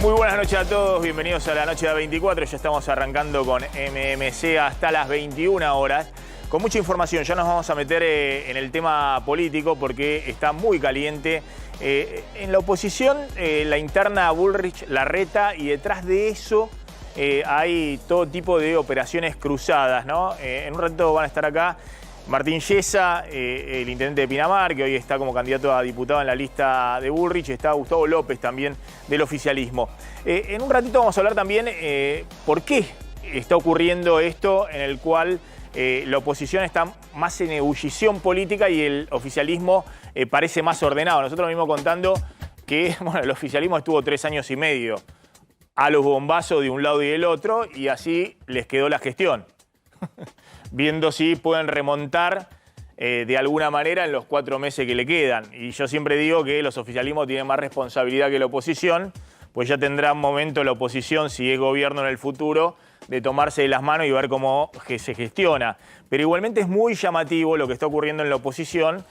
Muy buenas noches a todos, bienvenidos a la noche de 24. Ya estamos arrancando con MMC hasta las 21 horas. Con mucha información, ya nos vamos a meter en el tema político porque está muy caliente. En la oposición, la interna Bullrich-Larreta, y detrás de eso hay todo tipo de operaciones cruzadas, ¿no? En un rato van a estar acá Martín Yesa, el intendente de Pinamar, que hoy está como candidato a diputado en la lista de Bullrich. Está Gustavo López también del oficialismo. En un ratito vamos a hablar también por qué está ocurriendo esto en el cual la oposición está más en ebullición política y el oficialismo parece más ordenado. Nosotros mismos contando que bueno, el oficialismo estuvo 3 años y medio a los bombazos de un lado y del otro y así les quedó la gestión. Viendo si pueden remontar de alguna manera en los 4 meses que le quedan. Y yo siempre digo que los oficialismos tienen más responsabilidad que la oposición, pues ya tendrá un momento la oposición, si es gobierno en el futuro, de tomarse de las manos y ver cómo se gestiona. Pero igualmente es muy llamativo lo que está ocurriendo en la oposición,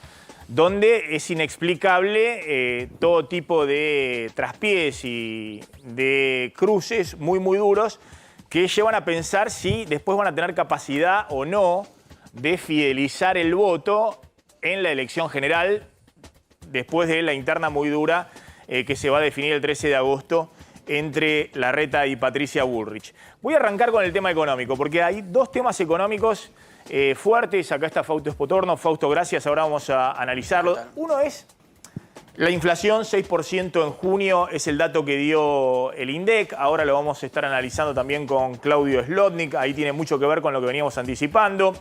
donde es inexplicable todo tipo de traspiés y de cruces muy duros, que llevan a pensar si después van a tener capacidad o no de fidelizar el voto en la elección general después de la interna muy dura que se va a definir el 13 de agosto entre Larreta y Patricia Bullrich. Voy a arrancar con el tema económico, porque hay 2 temas económicos fuertes. Acá está Fausto Espotorno. Fausto, gracias. Ahora vamos a analizarlo. Uno es la inflación, 6% en junio, es el dato que dio el INDEC. Ahora lo vamos a estar analizando también con Claudio Slotnick. Ahí tiene mucho que ver con lo que veníamos anticipando.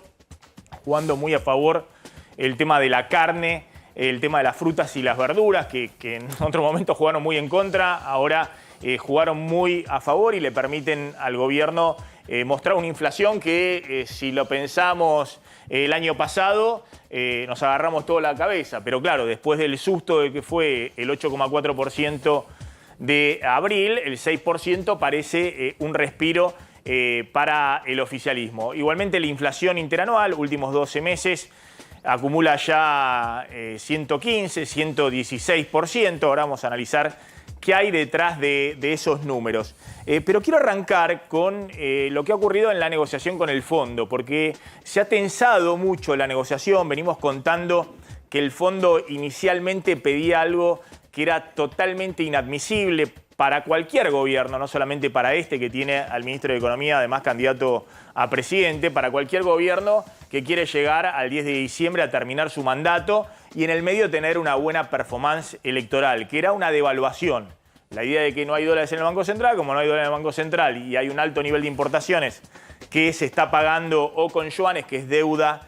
Jugando muy a favor el tema de la carne, el tema de las frutas y las verduras, que en otro momento jugaron muy en contra. Ahora jugaron muy a favor y le permiten al gobierno mostrar una inflación que, si lo pensamos el año pasado, nos agarramos toda la cabeza. Pero claro, después del susto de que fue el 8,4% de abril, el 6% parece un respiro para el oficialismo. Igualmente la inflación interanual, últimos 12 meses, acumula ya 115, 116%. Ahora vamos a analizar qué hay detrás de esos números. Pero quiero arrancar con lo que ha ocurrido en la negociación con el fondo, porque se ha tensado mucho la negociación. Venimos contando que el fondo inicialmente pedía algo que era totalmente inadmisible para cualquier gobierno, no solamente para este que tiene al ministro de Economía, además candidato a presidente, para cualquier gobierno que quiere llegar al 10 de diciembre a terminar su mandato y en el medio tener una buena performance electoral, que era una devaluación. La idea de que no hay dólares en el Banco Central, como no hay dólares en el Banco Central y hay un alto nivel de importaciones que se está pagando o con yuanes, que es deuda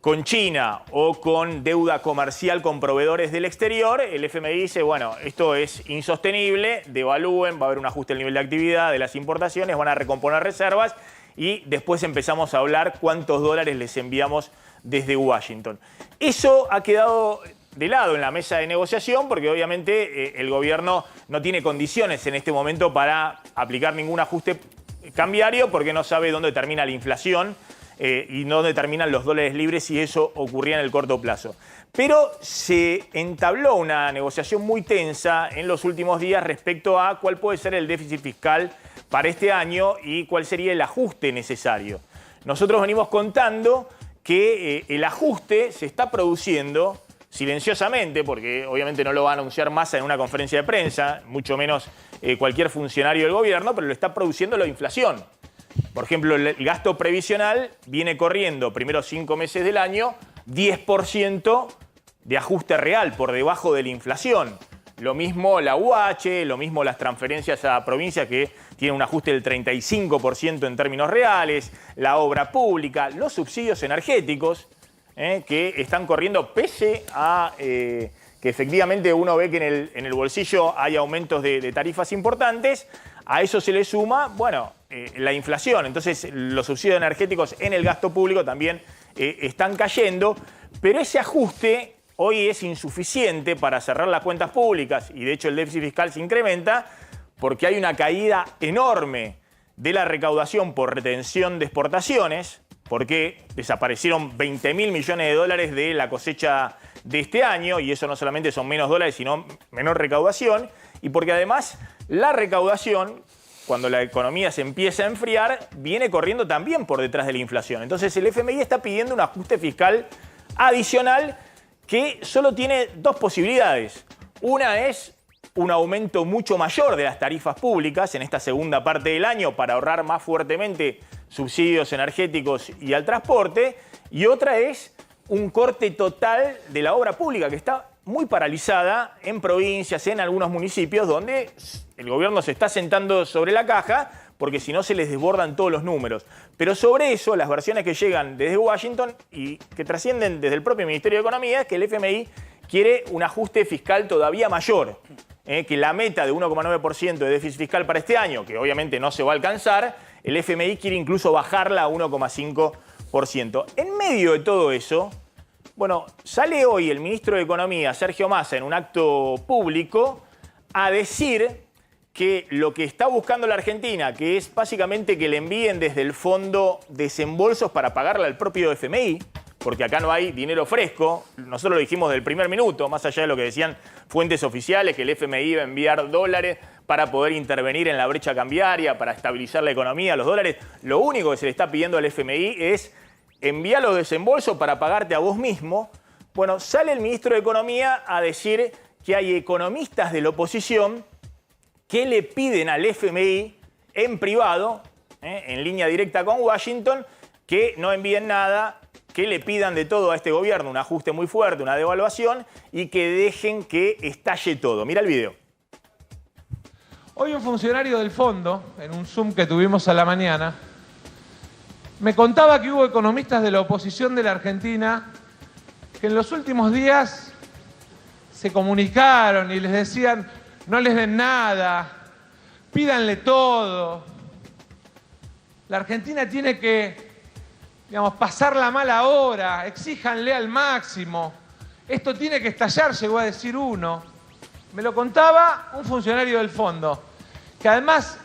con China, o con deuda comercial con proveedores del exterior, el FMI dice, bueno, esto es insostenible, devalúen, va a haber un ajuste del nivel de actividad de las importaciones, van a recomponer reservas y después empezamos a hablar cuántos dólares les enviamos desde Washington. Eso ha quedado de lado en la mesa de negociación porque obviamente el gobierno no tiene condiciones en este momento para aplicar ningún ajuste cambiario porque no sabe dónde termina la inflación y no determinan los dólares libres si eso ocurría en el corto plazo. Pero se entabló una negociación muy tensa en los últimos días respecto a cuál puede ser el déficit fiscal para este año y cuál sería el ajuste necesario. Nosotros venimos contando que el ajuste se está produciendo silenciosamente, porque obviamente no lo va a anunciar Massa en una conferencia de prensa, mucho menos cualquier funcionario del gobierno, pero lo está produciendo la inflación. Por ejemplo, el gasto previsional viene corriendo, primeros 5 meses del año, 10% de ajuste real, por debajo de la inflación. Lo mismo la UH, lo mismo las transferencias a provincias que tienen un ajuste del 35% en términos reales, la obra pública, los subsidios energéticos que están corriendo pese a que efectivamente uno ve que en el bolsillo hay aumentos de tarifas importantes. A eso se le suma, bueno, la inflación. Entonces los subsidios energéticos en el gasto público también están cayendo, pero ese ajuste hoy es insuficiente para cerrar las cuentas públicas y de hecho el déficit fiscal se incrementa porque hay una caída enorme de la recaudación por retención de exportaciones, porque desaparecieron 20.000 millones de dólares de la cosecha de este año y eso no solamente son menos dólares sino menor recaudación y porque además la recaudación, cuando la economía se empieza a enfriar, viene corriendo también por detrás de la inflación. Entonces el FMI está pidiendo un ajuste fiscal adicional que solo tiene dos posibilidades. Una es un aumento mucho mayor de las tarifas públicas en esta segunda parte del año para ahorrar más fuertemente subsidios energéticos y al transporte. Y otra es un corte total de la obra pública, que está muy paralizada en provincias, en algunos municipios, donde el gobierno se está sentando sobre la caja, porque si no se les desbordan todos los números. Pero sobre eso, las versiones que llegan desde Washington y que trascienden desde el propio Ministerio de Economía es que el FMI quiere un ajuste fiscal todavía mayor, que la meta de 1,9% de déficit fiscal para este año, que obviamente no se va a alcanzar, el FMI quiere incluso bajarla a 1,5%. En medio de todo eso, bueno, sale hoy el ministro de Economía, Sergio Massa, en un acto público a decir que lo que está buscando la Argentina, que es básicamente que le envíen desde el fondo desembolsos para pagarle al propio FMI, porque acá no hay dinero fresco. Nosotros lo dijimos del primer minuto, más allá de lo que decían fuentes oficiales, que el FMI iba a enviar dólares para poder intervenir en la brecha cambiaria, para estabilizar la economía, los dólares. Lo único que se le está pidiendo al FMI es enviar los desembolsos para pagarte a vos mismo. Bueno, sale el ministro de Economía a decir que hay economistas de la oposición que le piden al FMI en privado, en línea directa con Washington, que no envíen nada, que le pidan de todo a este gobierno, un ajuste muy fuerte, una devaluación, y que dejen que estalle todo. Mira el video. Hoy un funcionario del fondo, en un Zoom que tuvimos a la mañana, me contaba que hubo economistas de la oposición de la Argentina que en los últimos días se comunicaron y les decían: no les den nada, pídanle todo. La Argentina tiene que, digamos, pasar la mala hora, exíjanle al máximo. Esto tiene que estallar, llegó a decir uno. Me lo contaba un funcionario del fondo, que además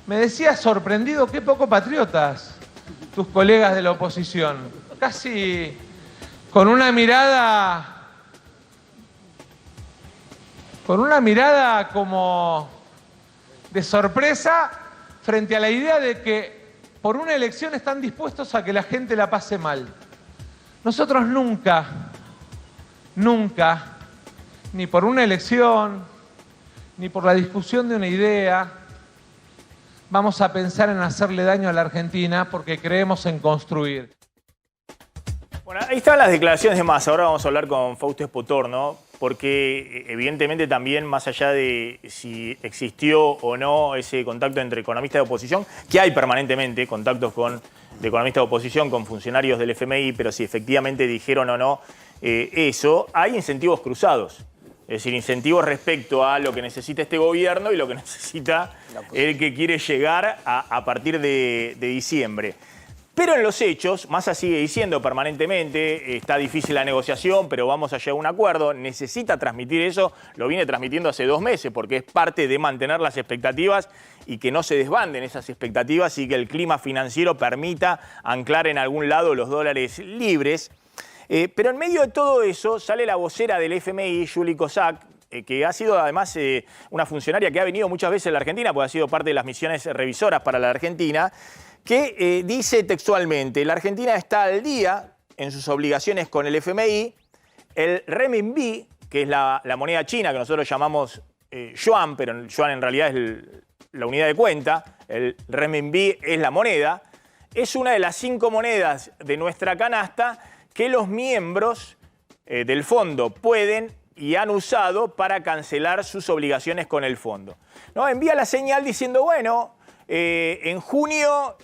me decía sorprendido: qué poco patriotas tus colegas de la oposición. Casi con una mirada como de sorpresa frente a la idea de que por una elección están dispuestos a que la gente la pase mal. Nosotros nunca, ni por una elección, ni por la discusión de una idea, vamos a pensar en hacerle daño a la Argentina, porque creemos en construir. Bueno, ahí están las declaraciones de Massa. Ahora vamos a hablar con Fausto Espotorno, porque evidentemente también, más allá de si existió o no ese contacto entre economistas de oposición, que hay permanentemente contactos de economistas de oposición con funcionarios del FMI, pero si efectivamente dijeron o no eso, hay incentivos cruzados. Es decir, incentivos respecto a lo que necesita este gobierno y lo que necesita el que quiere llegar a partir de diciembre. Pero en los hechos, Massa sigue diciendo permanentemente, está difícil la negociación, pero vamos a llegar a un acuerdo. Necesita transmitir eso, lo viene transmitiendo hace 2 meses, porque es parte de mantener las expectativas y que no se desbanden esas expectativas y que el clima financiero permita anclar en algún lado los dólares libres. Pero en medio de todo eso sale la vocera del FMI, Julie Kozak, que ha sido además una funcionaria que ha venido muchas veces a la Argentina, porque ha sido parte de las misiones revisoras para la Argentina, que dice textualmente: la Argentina está al día en sus obligaciones con el FMI, el renminbi, que es la moneda china que nosotros llamamos yuan, pero el yuan en realidad es la unidad de cuenta, el renminbi es la moneda, es una de las 5 monedas de nuestra canasta que los miembros del fondo pueden y han usado para cancelar sus obligaciones con el fondo. ¿No? Envía la señal diciendo, bueno, en junio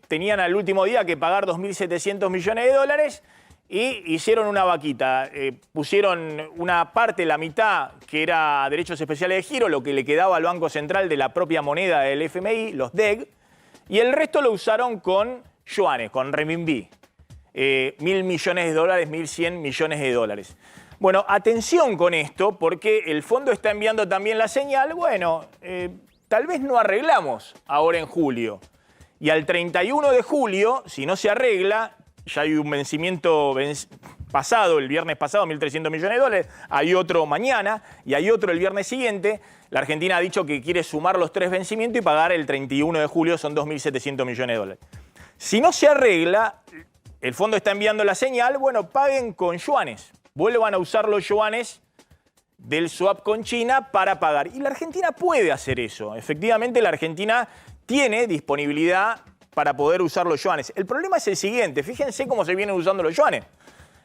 tenían al último día que pagar 2.700 millones de dólares y hicieron una vaquita. Pusieron una parte, la mitad, que era derechos especiales de giro, lo que le quedaba al Banco Central de la propia moneda del FMI, los DEG, y el resto lo usaron con yuanes, con renminbi. 1.000 millones de dólares, 1.100 millones de dólares. Bueno, atención con esto, porque el fondo está enviando también la señal, bueno, tal vez no arreglamos ahora en julio. Y al 31 de julio, si no se arregla, ya hay un vencimiento pasado, el viernes pasado, 1.300 millones de dólares. Hay otro mañana y hay otro el viernes siguiente. La Argentina ha dicho que quiere sumar los 3 vencimientos y pagar el 31 de julio, son 2.700 millones de dólares. Si no se arregla, el fondo está enviando la señal, bueno, paguen con yuanes. Vuelvan a usar los yuanes del swap con China para pagar. Y la Argentina puede hacer eso. Efectivamente, la Argentina tiene disponibilidad para poder usar los yuanes. El problema es el siguiente, fíjense cómo se vienen usando los yuanes.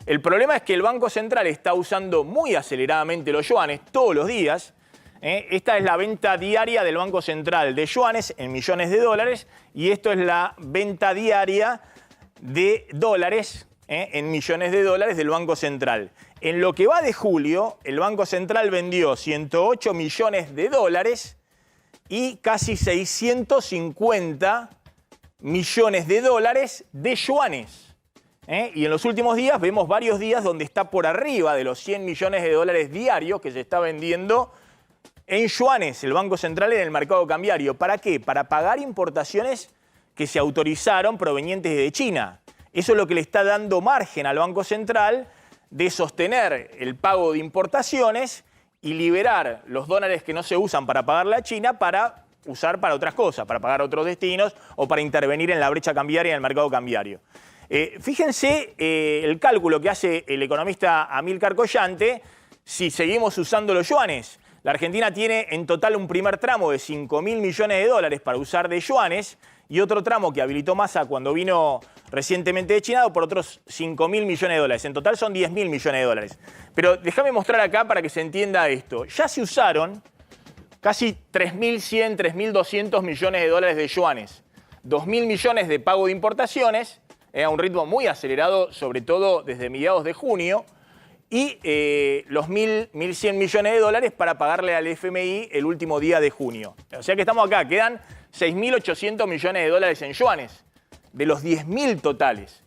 El problema es que el Banco Central está usando muy aceleradamente los yuanes todos los días. Esta es la venta diaria del Banco Central de yuanes en millones de dólares y esto es la venta diaria de dólares en millones de dólares del Banco Central. En lo que va de julio, el Banco Central vendió 108 millones de dólares y casi 650 millones de dólares de yuanes. Y en los últimos días vemos varios días donde está por arriba de los 100 millones de dólares diarios que se está vendiendo en yuanes el Banco Central en el mercado cambiario. ¿Para qué? Para pagar importaciones que se autorizaron provenientes de China. Eso es lo que le está dando margen al Banco Central de sostener el pago de importaciones y liberar los dólares que no se usan para pagarle a China para usar para otras cosas, para pagar otros destinos o para intervenir en la brecha cambiaria en el mercado cambiario. Fíjense el cálculo que hace el economista Amílcar Collante si seguimos usando los yuanes. La Argentina tiene en total un primer tramo de 5.000 millones de dólares para usar de yuanes y otro tramo que habilitó Massa cuando vino recientemente de China por otros 5.000 millones de dólares. En total son 10.000 millones de dólares. Pero déjame mostrar acá para que se entienda esto. Ya se usaron casi 3.100, 3.200 millones de dólares de yuanes. 2.000 millones de pago de importaciones, a un ritmo muy acelerado, sobre todo desde mediados de junio. Y los 1.100 millones de dólares para pagarle al FMI el último día de junio. O sea que estamos acá, quedan 6.800 millones de dólares en yuanes, de los 10.000 totales.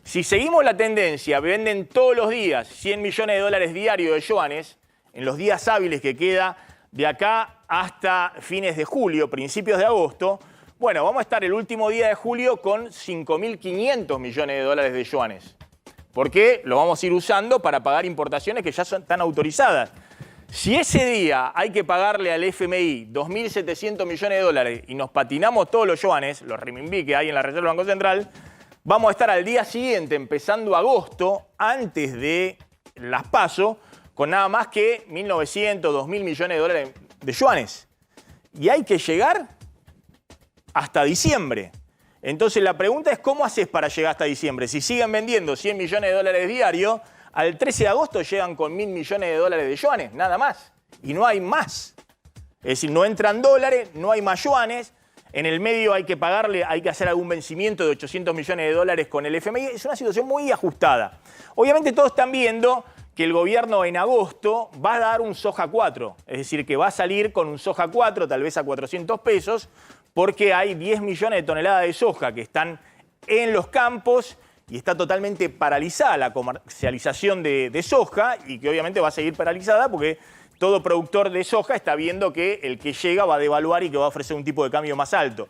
Si seguimos la tendencia, venden todos los días 100 millones de dólares diarios de yuanes, en los días hábiles que queda de acá hasta fines de julio, principios de agosto, bueno, vamos a estar el último día de julio con 5.500 millones de dólares de yuanes. Porque lo vamos a ir usando para pagar importaciones que ya están autorizadas. Si ese día hay que pagarle al FMI 2.700 millones de dólares y nos patinamos todos los yuanes, los renminbi que hay en la Reserva del Banco Central, vamos a estar al día siguiente, empezando agosto, antes de las PASO, con nada más que 1.900, 2.000 millones de dólares de yuanes. Y hay que llegar hasta diciembre. Entonces la pregunta es ¿cómo haces para llegar hasta diciembre? Si siguen vendiendo 100 millones de dólares diarios, al 13 de agosto llegan con 1.000 millones de dólares de yuanes, nada más. Y no hay más. Es decir, no entran dólares, no hay más yuanes. En el medio hay que pagarle, hay que hacer algún vencimiento de 800 millones de dólares con el FMI. Es una situación muy ajustada. Obviamente todos están viendo que el gobierno en agosto va a dar un soja 4. Es decir, que va a salir con un soja 4, tal vez a 400 pesos, porque hay 10 millones de toneladas de soja que están en los campos y está totalmente paralizada la comercialización de soja y que obviamente va a seguir paralizada porque todo productor de soja está viendo que el que llega va a devaluar y que va a ofrecer un tipo de cambio más alto.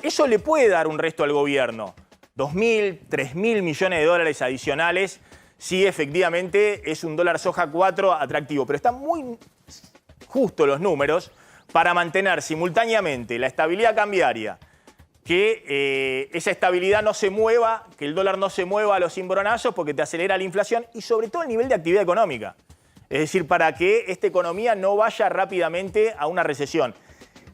Eso le puede dar un resto al gobierno, 2.000, 3.000 millones de dólares adicionales, si efectivamente es un dólar soja 4 atractivo. Pero están muy justos los números para mantener simultáneamente la estabilidad cambiaria, que esa estabilidad no se mueva, que el dólar no se mueva a los cimbronazos porque te acelera la inflación y sobre todo el nivel de actividad económica. Es decir, para que esta economía no vaya rápidamente a una recesión.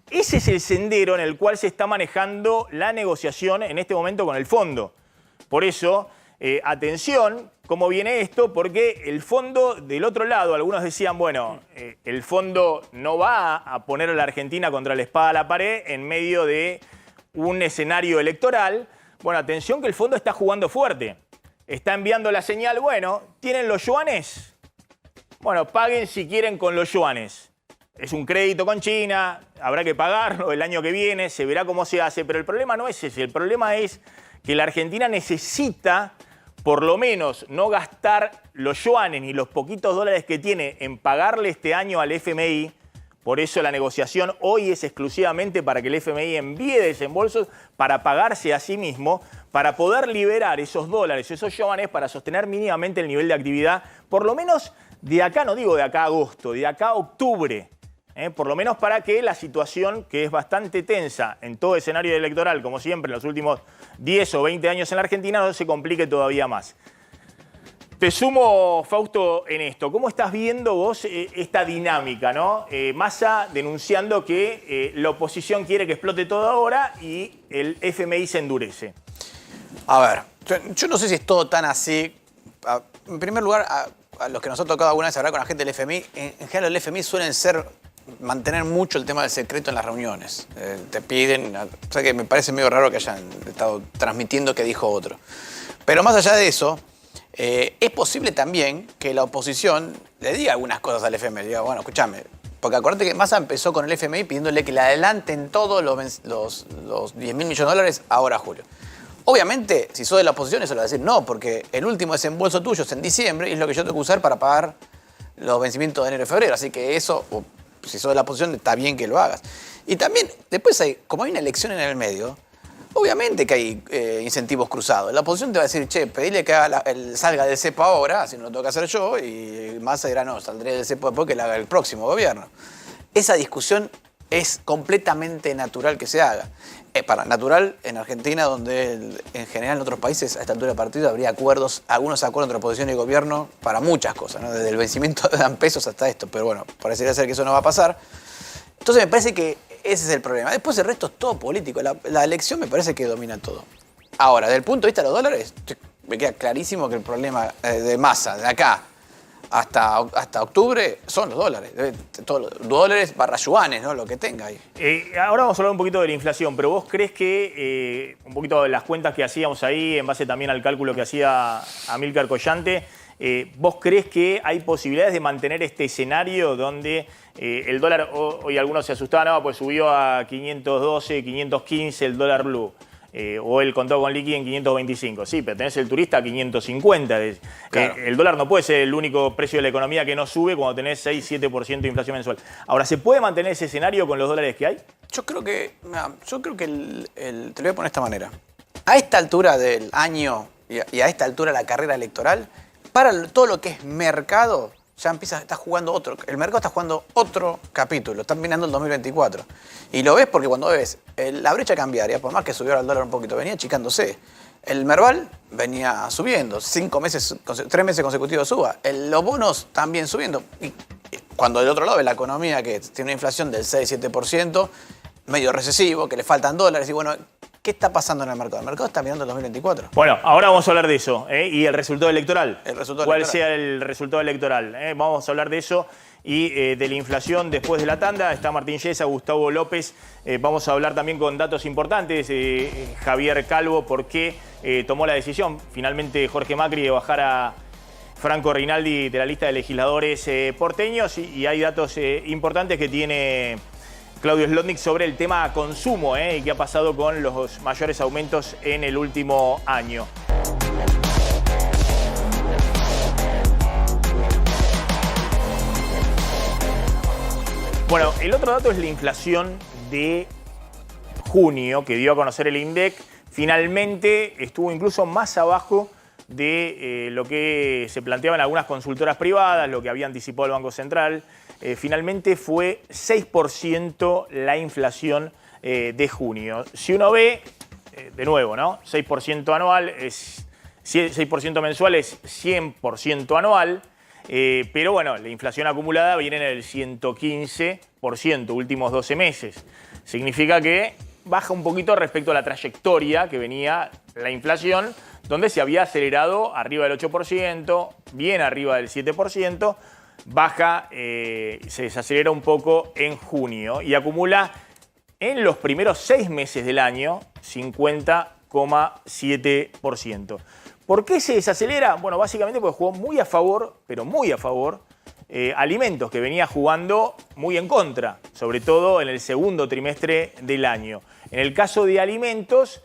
Ese es el sendero en el cual se está manejando la negociación en este momento con el fondo. Por eso, atención cómo viene esto, porque el fondo del otro lado, algunos decían, bueno, el fondo no va a poner a la Argentina contra la espada a la pared en medio de un escenario electoral. Bueno, atención que el fondo está jugando fuerte. Está enviando la señal, bueno, ¿tienen los yuanes? Bueno, paguen si quieren con los yuanes. Es un crédito con China, habrá que pagarlo el año que viene, se verá cómo se hace, pero el problema no es ese, el problema es que la Argentina necesita por lo menos no gastar los yuanes ni los poquitos dólares que tiene en pagarle este año al FMI. Por eso la negociación hoy es exclusivamente para que el FMI envíe desembolsos para pagarse a sí mismo, para poder liberar esos dólares, esos yuanes, para sostener mínimamente el nivel de actividad, por lo menos de acá, no digo de acá a agosto, de acá a octubre. Por lo menos para que la situación, que es bastante tensa en todo escenario electoral, como siempre en los últimos 10 o 20 años en la Argentina, no se complique todavía más. Te sumo, Fausto, en esto. ¿Cómo estás viendo vos esta dinámica, ¿no? Massa denunciando que la oposición quiere que explote todo ahora y el FMI se endurece. A ver, yo no sé si es todo tan así. En primer lugar, a los que nos ha tocado alguna vez hablar con la gente del FMI, en general el FMI suelen mantener mucho el tema del secreto en las reuniones. Te piden, o sea que me parece medio raro que hayan estado transmitiendo que dijo otro. Pero más allá de eso, es posible también que la oposición le diga algunas cosas al FMI. Diga, bueno, escúchame, porque acuérdate que Massa empezó con el FMI pidiéndole que le adelanten todos los 10.000 millones de dólares ahora a julio. Obviamente, si sos de la oposición, eso le va a decir no, porque el último desembolso tuyo es en diciembre y es lo que yo tengo que usar para pagar los vencimientos de enero y febrero. Así que eso, si sos de la oposición, está bien que lo hagas. Y también, después, como hay una elección en el medio, obviamente que hay incentivos cruzados. La oposición te va a decir, che, pedile que salga del cepo ahora, así no lo tengo que hacer yo, y Massa dirá, no, saldré del cepo después que lo haga el próximo gobierno. Esa discusión es completamente natural que se haga. Natural en Argentina, donde en general en otros países a esta altura del partido habría algunos acuerdos entre oposición y gobierno para muchas cosas, ¿no? Desde el vencimiento de pesos hasta esto, pero bueno, parecería ser que eso no va a pasar. Entonces me parece que ese es el problema. Después el resto es todo político. La elección me parece que domina todo. Ahora, desde el punto de vista de los dólares, me queda clarísimo que el problema de Massa, de acá hasta octubre, son los dólares. Todos los dólares / yuanes, ¿no? Lo que tenga ahí. Ahora vamos a hablar un poquito de la inflación, pero vos crees que, un poquito de las cuentas que hacíamos ahí, en base también al cálculo que hacía Amílcar Collante, ¿vos crees que hay posibilidades de mantener este escenario donde el dólar, hoy algunos se asustaban, no, pues subió a 512, 515 el dólar blue, o el contado con liqui en 525? Sí, pero tenés el turista a 550. Claro. El dólar no puede ser el único precio de la economía que no sube cuando tenés 6-7% de inflación mensual. Ahora, ¿se puede mantener ese escenario con los dólares que hay? Yo creo que te lo voy a poner de esta manera. A esta altura del año y a esta altura de la carrera electoral, para todo lo que es mercado, ya está jugando el mercado está jugando otro capítulo, están mirando el 2024. Y lo ves porque cuando ves la brecha cambiaria, por más que subiera el dólar un poquito, venía achicándose. El Merval venía subiendo, 3 meses consecutivos suba. Los bonos también subiendo. Y cuando del otro lado ves la economía que tiene una inflación del 6-7%, medio recesivo, que le faltan dólares, y bueno, ¿qué está pasando en el mercado? El mercado está mirando el 2024. Bueno, ahora vamos a hablar de eso, y el resultado electoral. ¿Cuál electoral sea el resultado electoral? Vamos a hablar de eso y de la inflación después de la tanda. Está Martín Yesa, Gustavo López. Vamos a hablar también con datos importantes. Javier Calvo, ¿por qué tomó la decisión finalmente Jorge Macri de bajar a Franco Rinaldi de la lista de legisladores porteños? Y hay datos importantes que tiene Claudio Slotnick sobre el tema consumo y qué ha pasado con los mayores aumentos en el último año. Bueno, el otro dato es la inflación de junio que dio a conocer el INDEC. Finalmente estuvo incluso más abajo de lo que se planteaba en algunas consultoras privadas, lo que había anticipado el Banco Central. Finalmente fue 6% la inflación de junio. Si uno ve, de nuevo, ¿no? 6% anual, 6% mensual es 100% anual. Pero bueno, la inflación acumulada viene en el 115%, últimos 12 meses. Significa que baja un poquito respecto a la trayectoria que venía la inflación, donde se había acelerado arriba del 8%, bien arriba del 7%, baja, se desacelera un poco en junio y acumula en los primeros 6 meses del año 50,7%. ¿Por qué se desacelera? Bueno, básicamente porque jugó muy a favor, pero muy a favor, alimentos, que venía jugando muy en contra, sobre todo en el segundo trimestre del año. En el caso de alimentos,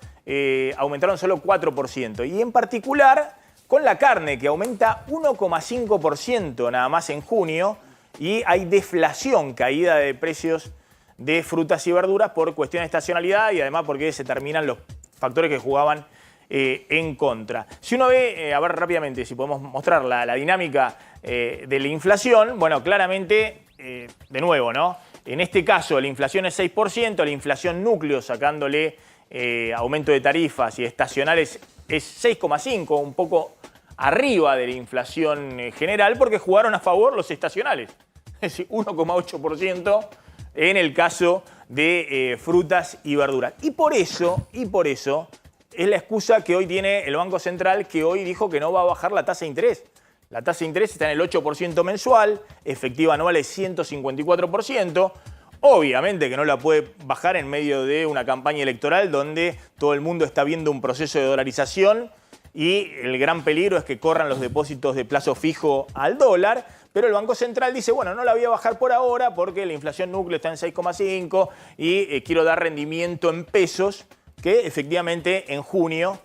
aumentaron solo 4%. Y en particular con la carne, que aumenta 1,5% nada más en junio. Y hay deflación, caída de precios de frutas y verduras por cuestión de estacionalidad y además porque se terminan los factores que jugaban en contra. Si uno ve, a ver rápidamente, si podemos mostrar la dinámica de la inflación, bueno, claramente, de nuevo, ¿no? En este caso la inflación es 6%, la inflación núcleo sacándole aumento de tarifas y estacionales es 6,5%, un poco arriba de la inflación general, porque jugaron a favor los estacionales. Es decir, 1,8% en el caso de frutas y verduras. Y por eso es la excusa que hoy tiene el Banco Central, que hoy dijo que no va a bajar la tasa de interés. La tasa de interés está en el 8% mensual, efectiva anual es 154%. Obviamente que no la puede bajar en medio de una campaña electoral donde todo el mundo está viendo un proceso de dolarización y el gran peligro es que corran los depósitos de plazo fijo al dólar. Pero el Banco Central dice, bueno, no la voy a bajar por ahora porque la inflación núcleo está en 6,5 y quiero dar rendimiento en pesos, que efectivamente en junio,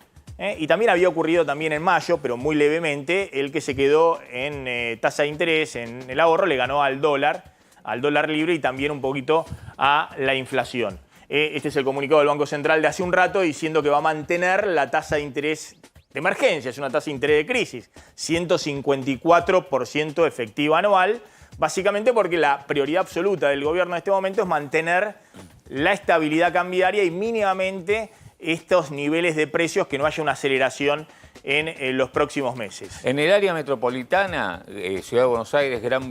y también había ocurrido también en mayo, pero muy levemente, el que se quedó en tasa de interés, en el ahorro, le ganó al dólar libre y también un poquito a la inflación. Este es el comunicado del Banco Central de hace un rato diciendo que va a mantener la tasa de interés de emergencia, es una tasa de interés de crisis, 154% efectiva anual, básicamente porque la prioridad absoluta del gobierno en este momento es mantener la estabilidad cambiaria y mínimamente estos niveles de precios, que no haya una aceleración en los próximos meses. En el área metropolitana, Ciudad de Buenos Aires, Gran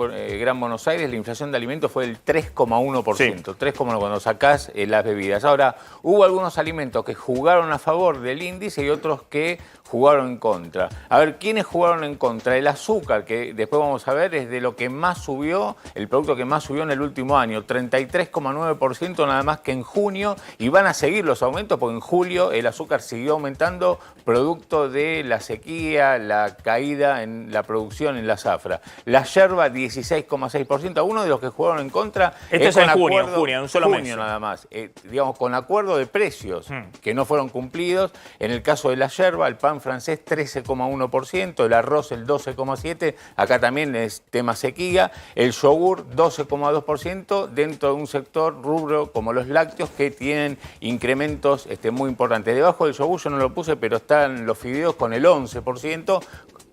Buenos Aires, la inflación de alimentos fue del 3,1%, sí. 3,1% cuando sacás las bebidas. Ahora, hubo algunos alimentos que jugaron a favor del índice y otros que jugaron en contra. A ver, ¿quiénes jugaron en contra? El azúcar, que después vamos a ver, es de lo que más subió, el producto que más subió en el último año, 33,9% nada más que en junio, y van a seguir los aumentos porque en julio el azúcar siguió aumentando producto de la sequía, la caída en la producción en la zafra. La yerba, 16,6%. Uno de los que jugaron en contra es en junio, un solo mes. Nada más. Digamos, con acuerdo de precios que no fueron cumplidos. En el caso de la yerba, el pan francés 13,1%, el arroz el 12,7%, acá también es tema sequía, el yogur 12,2% dentro de un sector rubro como los lácteos que tienen incrementos muy importantes. Debajo del yogur yo no lo puse, pero están los fideos con el 11%,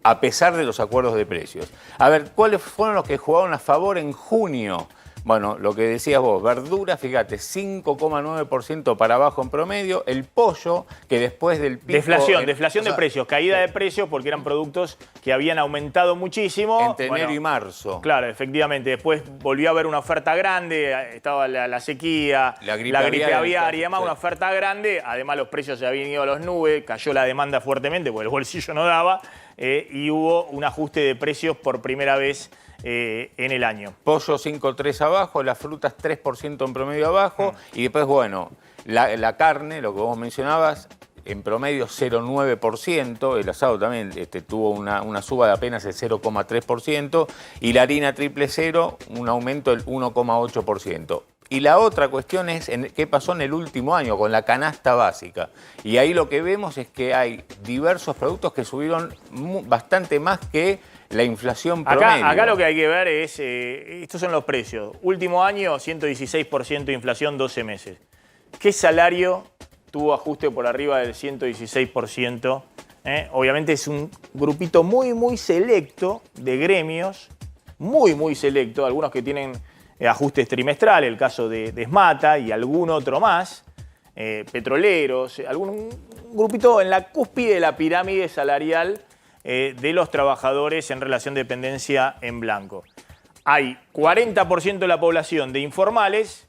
a pesar de los acuerdos de precios. A ver, ¿cuáles fueron los que jugaron a favor en junio? Bueno, lo que decías vos, verdura, fíjate, 5,9% para abajo en promedio. El pollo, que después del pico... Deflación de precios, caída de precios porque eran productos que habían aumentado muchísimo. Entre enero y marzo. Claro, efectivamente. Después volvió a haber una oferta grande, estaba la sequía, la gripe aviar y demás, sí. Una oferta grande. Además los precios se habían ido a las nubes, cayó la demanda fuertemente porque el bolsillo no daba y hubo un ajuste de precios por primera vez en el año. Pollo 5,3 abajo, las frutas 3% en promedio abajo y después, bueno, la carne, lo que vos mencionabas, en promedio 0,9%, el asado también tuvo una suba de apenas el 0,3% y la harina 000, un aumento del 1,8%. Y la otra cuestión es qué pasó en el último año con la canasta básica. Y ahí lo que vemos es que hay diversos productos que subieron bastante más que la inflación promedio. Acá lo que hay que ver es, estos son los precios. Último año, 116% de inflación, 12 meses. ¿Qué salario tuvo ajuste por arriba del 116%? Obviamente es un grupito muy, muy selecto de gremios, muy selecto, algunos que tienen ajustes trimestrales, el caso de Esmata y algún otro más, petroleros, un grupito en la cúspide de la pirámide salarial de los trabajadores en relación de dependencia en blanco. Hay 40% de la población de informales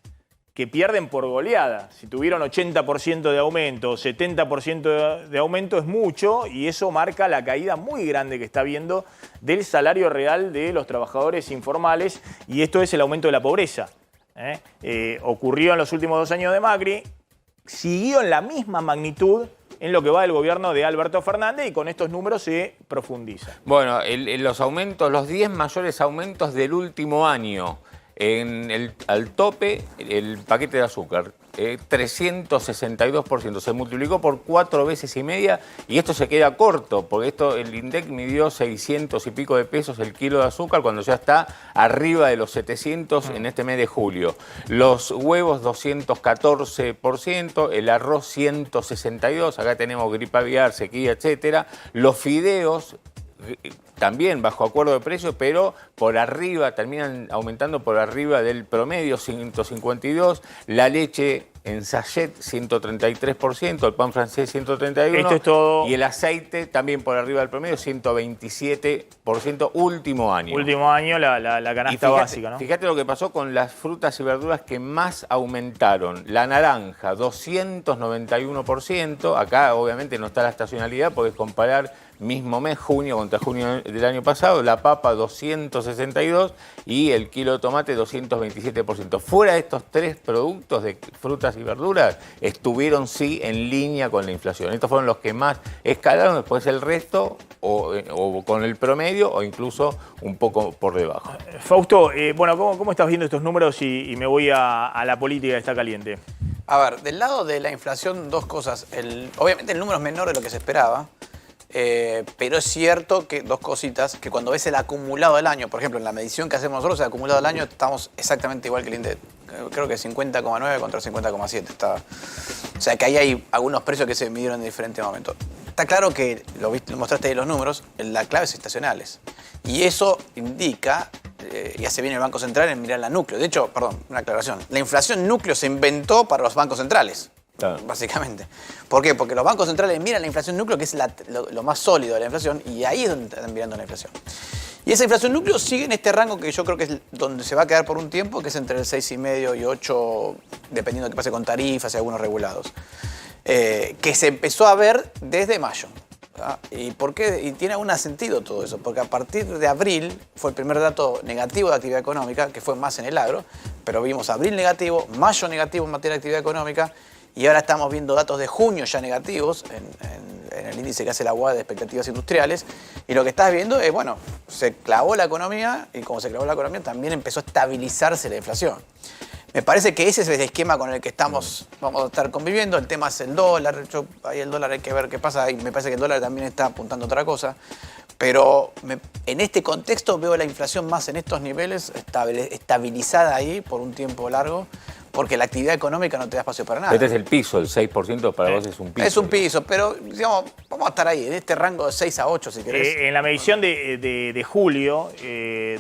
que pierden por goleada. Si tuvieron 80% de aumento o 70% de aumento es mucho y eso marca la caída muy grande que está habiendo del salario real de los trabajadores informales y esto es el aumento de la pobreza. Ocurrió en los últimos 2 años de Macri, siguió en la misma magnitud en lo que va del gobierno de Alberto Fernández y con estos números se profundiza. Bueno, los 10 mayores aumentos del último año. Al tope, el paquete de azúcar, 362%. Se multiplicó por 4 veces y media y esto se queda corto, porque el INDEC midió 600 y pico de pesos el kilo de azúcar cuando ya está arriba de los 700 en este mes de julio. Los huevos 214%, el arroz 162%, acá tenemos gripe aviar, sequía, etcétera. Los fideos también bajo acuerdo de precios, pero por arriba, terminan aumentando por arriba del promedio, 152. La leche en sachet, 133%, el pan francés, 131%. Esto es todo. Y el aceite también por arriba del promedio, 127%, último año. Último año, la canasta básica, ¿no? Fíjate lo que pasó con las frutas y verduras que más aumentaron. La naranja, 291%. Acá, obviamente, no está la estacionalidad, podés comparar mismo mes, junio contra junio del año pasado. La papa, 262%, y el kilo de tomate, 227%. Fuera de estos tres productos de frutas y verduras, estuvieron sí en línea con la inflación. Estos fueron los que más escalaron, después el resto, o con el promedio, o incluso un poco por debajo. Fausto, bueno, ¿cómo estás viendo estos números? Y me voy a la política que está caliente. A ver, del lado de la inflación, dos cosas. Obviamente el número es menor de lo que se esperaba. Pero es cierto que dos cositas, que cuando ves el acumulado del año, por ejemplo, en la medición que hacemos nosotros, el acumulado del año, estamos exactamente igual que el INDEC. Creo que 50,9 contra 50,7. O sea que ahí hay algunos precios que se midieron en diferentes momentos. Está claro que, lo mostraste ahí los números, la clave es estacionales. Y eso indica, y hace bien el Banco Central en mirar la núcleo. De hecho, perdón, una aclaración. La inflación núcleo se inventó para los bancos centrales. Claro. Básicamente. ¿Por qué? Porque los bancos centrales miran la inflación núcleo, que es lo más sólido de la inflación, y ahí es donde están mirando la inflación. Y esa inflación núcleo sigue en este rango que yo creo que es donde se va a quedar por un tiempo, que es entre el 6,5 y 8, dependiendo de qué pase con tarifas y algunos regulados. Que se empezó a ver desde mayo. ¿Ah? ¿Y por qué? Y tiene algún sentido todo eso, porque a partir de abril fue el primer dato negativo de actividad económica, que fue más en el agro, pero vimos abril negativo, mayo negativo en materia de actividad económica, y ahora estamos viendo datos de junio ya negativos en el índice que hace la UAD de expectativas industriales. Y lo que estás viendo es, bueno, se clavó la economía y como se clavó la economía también empezó a estabilizarse la inflación. Me parece que ese es el esquema con el que vamos a estar conviviendo. El tema es el dólar. Ahí el dólar hay que ver qué pasa. Y me parece que el dólar también está apuntando a otra cosa. Pero en este contexto veo la inflación más en estos niveles, estabilizada ahí por un tiempo largo, porque la actividad económica no te da espacio para nada. Este es el piso, el 6% para vos es un piso. Es un piso, pero digamos, vamos a estar ahí, en este rango de 6 a 8 si querés. En la medición de julio,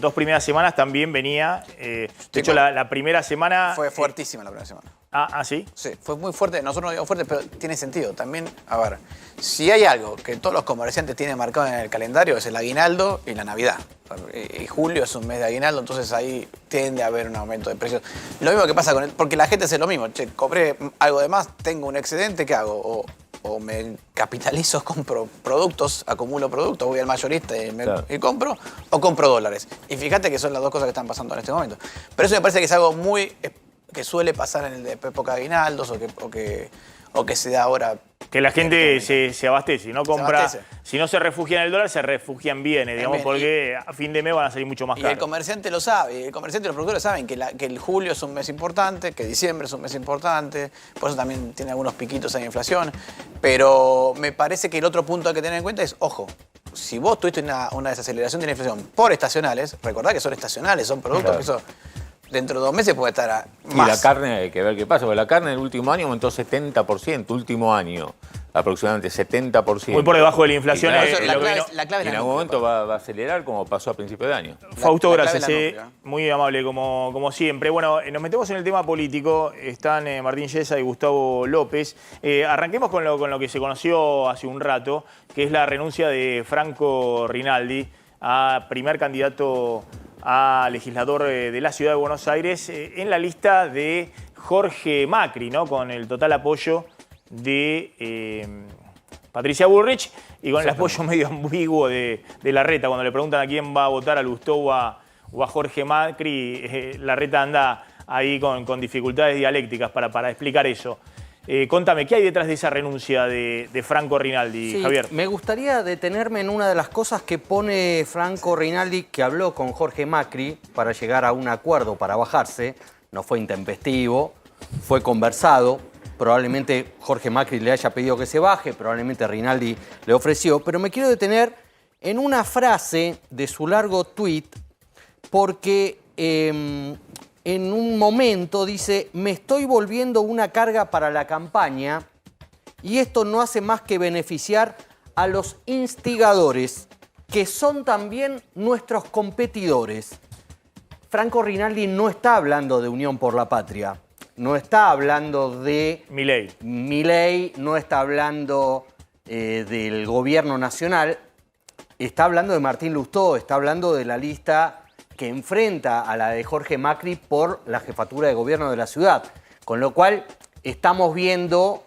2 primeras semanas también venía, de hecho la primera semana... Fue fuertísima la primera semana. ¿Sí? Sí, fue muy fuerte. Nosotros no digamos fuerte, pero tiene sentido. También, a ver, si hay algo que todos los comerciantes tienen marcado en el calendario es el aguinaldo y la Navidad. Y julio es un mes de aguinaldo, entonces ahí tiende a haber un aumento de precios. Lo mismo que pasa porque la gente hace lo mismo. Che, cobré algo de más, tengo un excedente, ¿qué hago? O me capitalizo, compro productos, acumulo productos, voy al mayorista y compro, o compro dólares. Y fíjate que son las dos cosas que están pasando en este momento. Pero eso me parece que es algo muy... que suele pasar en la época de aguinaldos o que se da ahora. Que la gente se abastece, no compra. Si no se refugia en el dólar, se refugia en bienes, digamos, porque a fin de mes van a salir mucho más caros. Y el comerciante lo sabe, y el comerciante y los productores saben que el julio es un mes importante, que diciembre es un mes importante, por eso también tiene algunos piquitos de inflación. Pero me parece que el otro punto que hay que tener en cuenta es, ojo, si vos tuviste una desaceleración de la inflación por estacionales, recordá que son estacionales, son productos que eso dentro de 2 meses puede estar más. Y la carne, hay que ver qué pasa, porque la carne en el último año aumentó 70%, último año, aproximadamente 70%. Muy por debajo de la inflación. La clave en algún momento va a acelerar como pasó a principio de año. Fausto, gracias. Muy amable como siempre. Bueno, nos metemos en el tema político. Están Martín Yesa y Gustavo López. Arranquemos con lo que se conoció hace un rato, que es la renuncia de Franco Rinaldi a primer candidato a legislador de la Ciudad de Buenos Aires en la lista de Jorge Macri, ¿no? Con el total apoyo de Patricia Bullrich y con el apoyo medio ambiguo de Larreta. Cuando le preguntan a quién va a votar, a Lustó o a Jorge Macri, Larreta anda ahí con dificultades dialécticas para explicar eso. Contame, ¿qué hay detrás de esa renuncia de Franco Rinaldi, Sí, Javier? me gustaría detenerme en una de las cosas que pone Franco Rinaldi, que habló con Jorge Macri para llegar a un acuerdo para bajarse. No fue intempestivo, fue conversado. Probablemente Jorge Macri le haya pedido que se baje, probablemente Rinaldi le ofreció. Pero me quiero detener en una frase de su largo tuit, porque en un momento dice: me estoy volviendo una carga para la campaña y esto no hace más que beneficiar a los instigadores, que son también nuestros competidores. Franco Rinaldi no está hablando de Unión por la Patria, no está hablando de Milei, no está hablando del gobierno nacional, está hablando de Martín Lustó, está hablando de la lista que enfrenta a la de Jorge Macri por la jefatura de gobierno de la ciudad. Con lo cual estamos viendo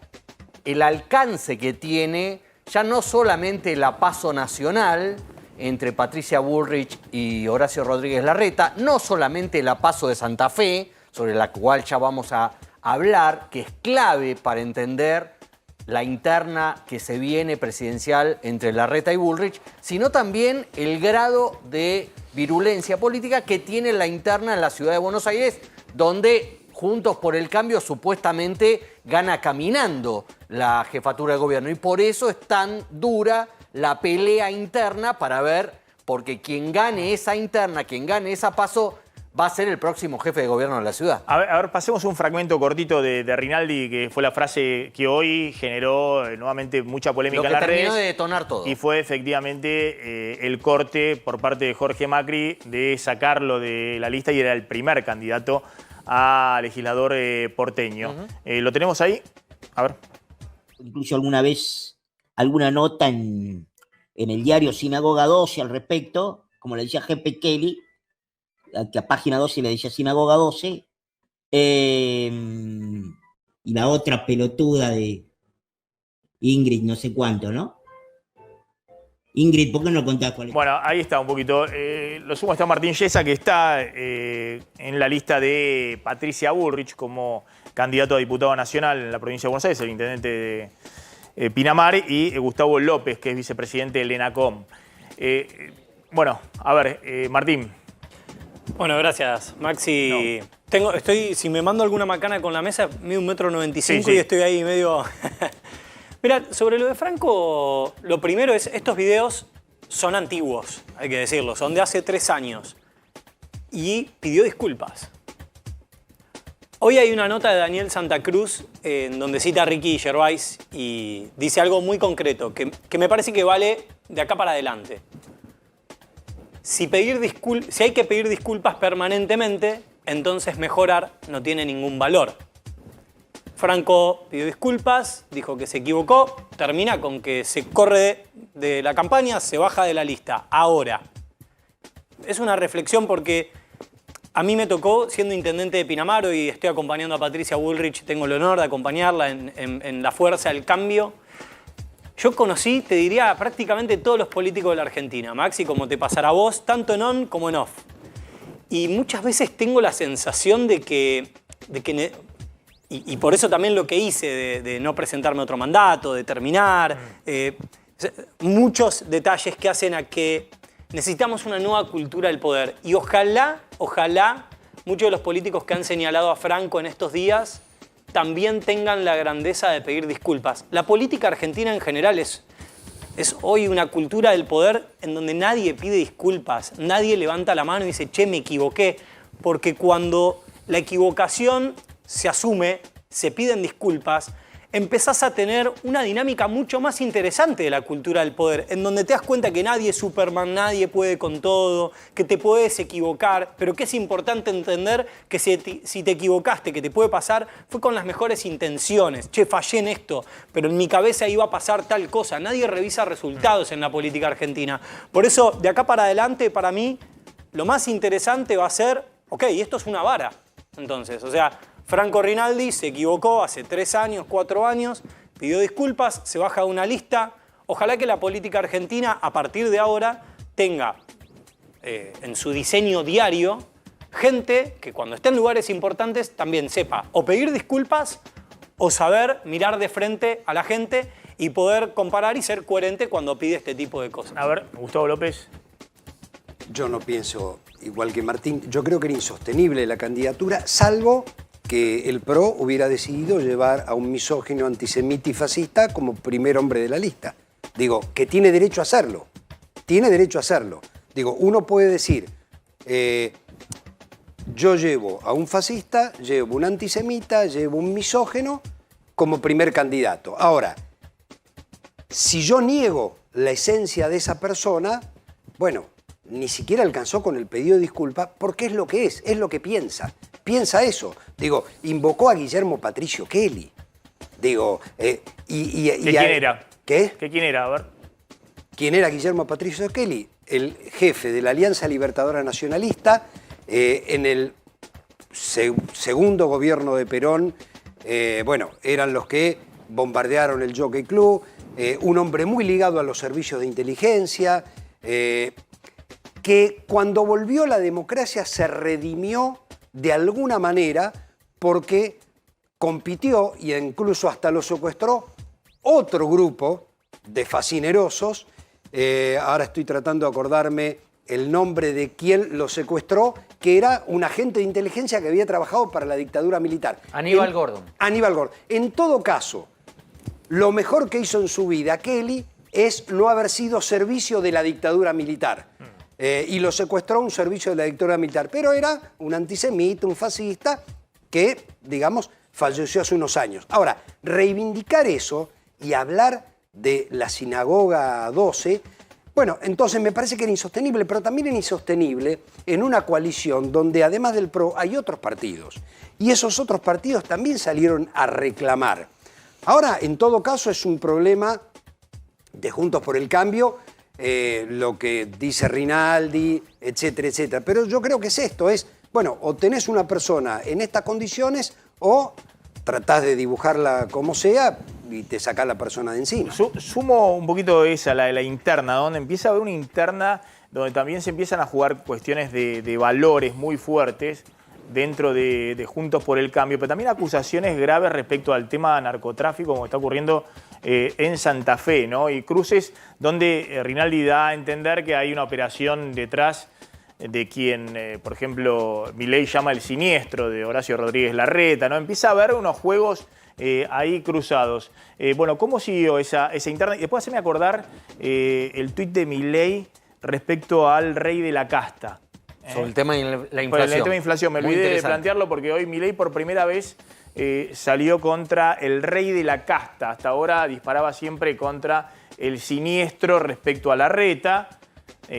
el alcance que tiene ya no solamente la PASO nacional entre Patricia Bullrich y Horacio Rodríguez Larreta, no solamente la PASO de Santa Fe, sobre la cual ya vamos a hablar, que es clave para entender la interna que se viene presidencial entre Larreta y Bullrich, sino también el grado de virulencia política que tiene la interna en la ciudad de Buenos Aires, donde Juntos por el Cambio supuestamente gana caminando la jefatura de gobierno. Y por eso es tan dura la pelea interna para ver, porque quien gane esa interna, quien gane esa PASO, va a ser el próximo jefe de gobierno de la ciudad. A ver, pasemos un fragmento cortito de Rinaldi, que fue la frase que hoy generó nuevamente mucha polémica en las redes. Lo que terminó de detonar todo. Y fue efectivamente el corte por parte de Jorge Macri de sacarlo de la lista y era el primer candidato a legislador porteño. ¿Lo tenemos ahí? A ver. Incluso alguna vez alguna nota en el diario Sinagoga 12 al respecto, como le decía Jeppe Kelly, que a página 12 le decía Sinagoga 12, y la otra pelotuda de Ingrid no sé cuánto, ¿no? Ingrid, ¿por qué no contás cuál es? Bueno, ahí está un poquito. Lo sumo está Martín Yesa, que está en la lista de Patricia Bullrich como candidato a diputado nacional en la provincia de Buenos Aires, el intendente de Pinamar, y Gustavo López, que es vicepresidente del ENACOM. Bueno, a ver, Martín. Bueno, gracias, Maxi. No. Si me mando alguna macana con la mesa, mido 1,95 m Sí. y estoy ahí medio... Mira, sobre lo de Franco, lo primero es, estos videos son antiguos, hay que decirlo, son de hace 3 años. Y pidió disculpas. Hoy hay una nota de Daniel Santa Cruz en donde cita a Ricky Gervais y dice algo muy concreto, que me parece que vale de acá para adelante. Si hay que pedir disculpas permanentemente, entonces mejorar no tiene ningún valor. Franco pidió disculpas, dijo que se equivocó, termina con que se corre de la campaña, se baja de la lista. Ahora, es una reflexión porque a mí me tocó, siendo intendente de Pinamar, y estoy acompañando a Patricia Bullrich, tengo el honor de acompañarla en la fuerza del cambio. Yo conocí, te diría, prácticamente todos los políticos de la Argentina, Maxi, como te pasará a vos, tanto en on como en off. Y muchas veces tengo la sensación de que y por eso también lo que hice de no presentarme otro mandato, de terminar, muchos detalles que hacen a que necesitamos una nueva cultura del poder. Y ojalá, muchos de los políticos que han señalado a Franco en estos días también tengan la grandeza de pedir disculpas. La política argentina en general es hoy una cultura del poder en donde nadie pide disculpas, nadie levanta la mano y dice, che, me equivoqué, porque cuando la equivocación se asume, se piden disculpas, empezás a tener una dinámica mucho más interesante de la cultura del poder, en donde te das cuenta que nadie es Superman, nadie puede con todo, que te puedes equivocar, pero que es importante entender que si te equivocaste, que te puede pasar, fue con las mejores intenciones. Che, fallé en esto, pero en mi cabeza iba a pasar tal cosa. Nadie revisa resultados en la política argentina. Por eso, de acá para adelante, para mí, lo más interesante va a ser, ok, esto es una vara. Entonces, o sea, Franco Rinaldi se equivocó hace 3 años, 4 años, pidió disculpas, se baja de una lista. Ojalá que la política argentina, a partir de ahora, tenga en su diseño diario gente que cuando esté en lugares importantes también sepa o pedir disculpas o saber mirar de frente a la gente y poder comparar y ser coherente cuando pide este tipo de cosas. A ver, Gustavo López. Yo no pienso igual que Martín. Yo creo que era insostenible la candidatura, salvo que el PRO hubiera decidido llevar a un misógino, antisemita y fascista como primer hombre de la lista. Digo, que tiene derecho a hacerlo. Tiene derecho a hacerlo. Digo, uno puede decir, yo llevo a un fascista, llevo un antisemita, llevo un misógino como primer candidato. Ahora, si yo niego la esencia de esa persona, bueno, ni siquiera alcanzó con el pedido de disculpa porque es lo que piensa. Piensa eso. Digo, invocó a Guillermo Patricio Kelly. Digo, ¿Quién era? ¿Qué? ¿Quién era? A ver. ¿Quién era Guillermo Patricio Kelly? El jefe de la Alianza Libertadora Nacionalista en el segundo gobierno de Perón. Bueno, eran los que bombardearon el Jockey Club. Un hombre muy ligado a los servicios de inteligencia. Que cuando volvió la democracia se redimió de alguna manera porque compitió e incluso hasta lo secuestró otro grupo de fascinerosos. Ahora estoy tratando de acordarme el nombre de quien lo secuestró, que era un agente de inteligencia que había trabajado para la dictadura militar. Aníbal Gordon. Aníbal Gordon. En todo caso, lo mejor que hizo en su vida Kelly es no haber sido servicio de la dictadura militar. Y lo secuestró un servicio de la dictadura militar. Pero era un antisemita, un fascista, que, digamos, falleció hace unos años. Ahora, reivindicar eso y hablar de la sinagoga 12, bueno, entonces me parece que era insostenible, pero también era insostenible en una coalición donde además del PRO hay otros partidos. Y esos otros partidos también salieron a reclamar. Ahora, en todo caso, es un problema de Juntos por el Cambio, lo que dice Rinaldi, etcétera, etcétera. Pero yo creo que es esto, bueno, o tenés una persona en estas condiciones o tratás de dibujarla como sea y te sacás la persona de encima. Sumo un poquito esa, la interna, donde empieza a haber una interna donde también se empiezan a jugar cuestiones de valores muy fuertes dentro de Juntos por el Cambio, pero también acusaciones graves respecto al tema narcotráfico, como está ocurriendo en Santa Fe, ¿no? Y cruces donde Rinaldi da a entender que hay una operación detrás de quien, por ejemplo, Milei llama el siniestro de Horacio Rodríguez Larreta, ¿no? Empieza a haber unos juegos ahí cruzados. Bueno, ¿cómo siguió esa interna? Y después haceme acordar el tuit de Milei respecto al rey de la casta. Sobre el tema de la inflación. Por el tema de inflación, me olvidé de plantearlo porque hoy Milei por primera vez salió contra el rey de la casta. Hasta ahora disparaba siempre contra el siniestro respecto a Larreta,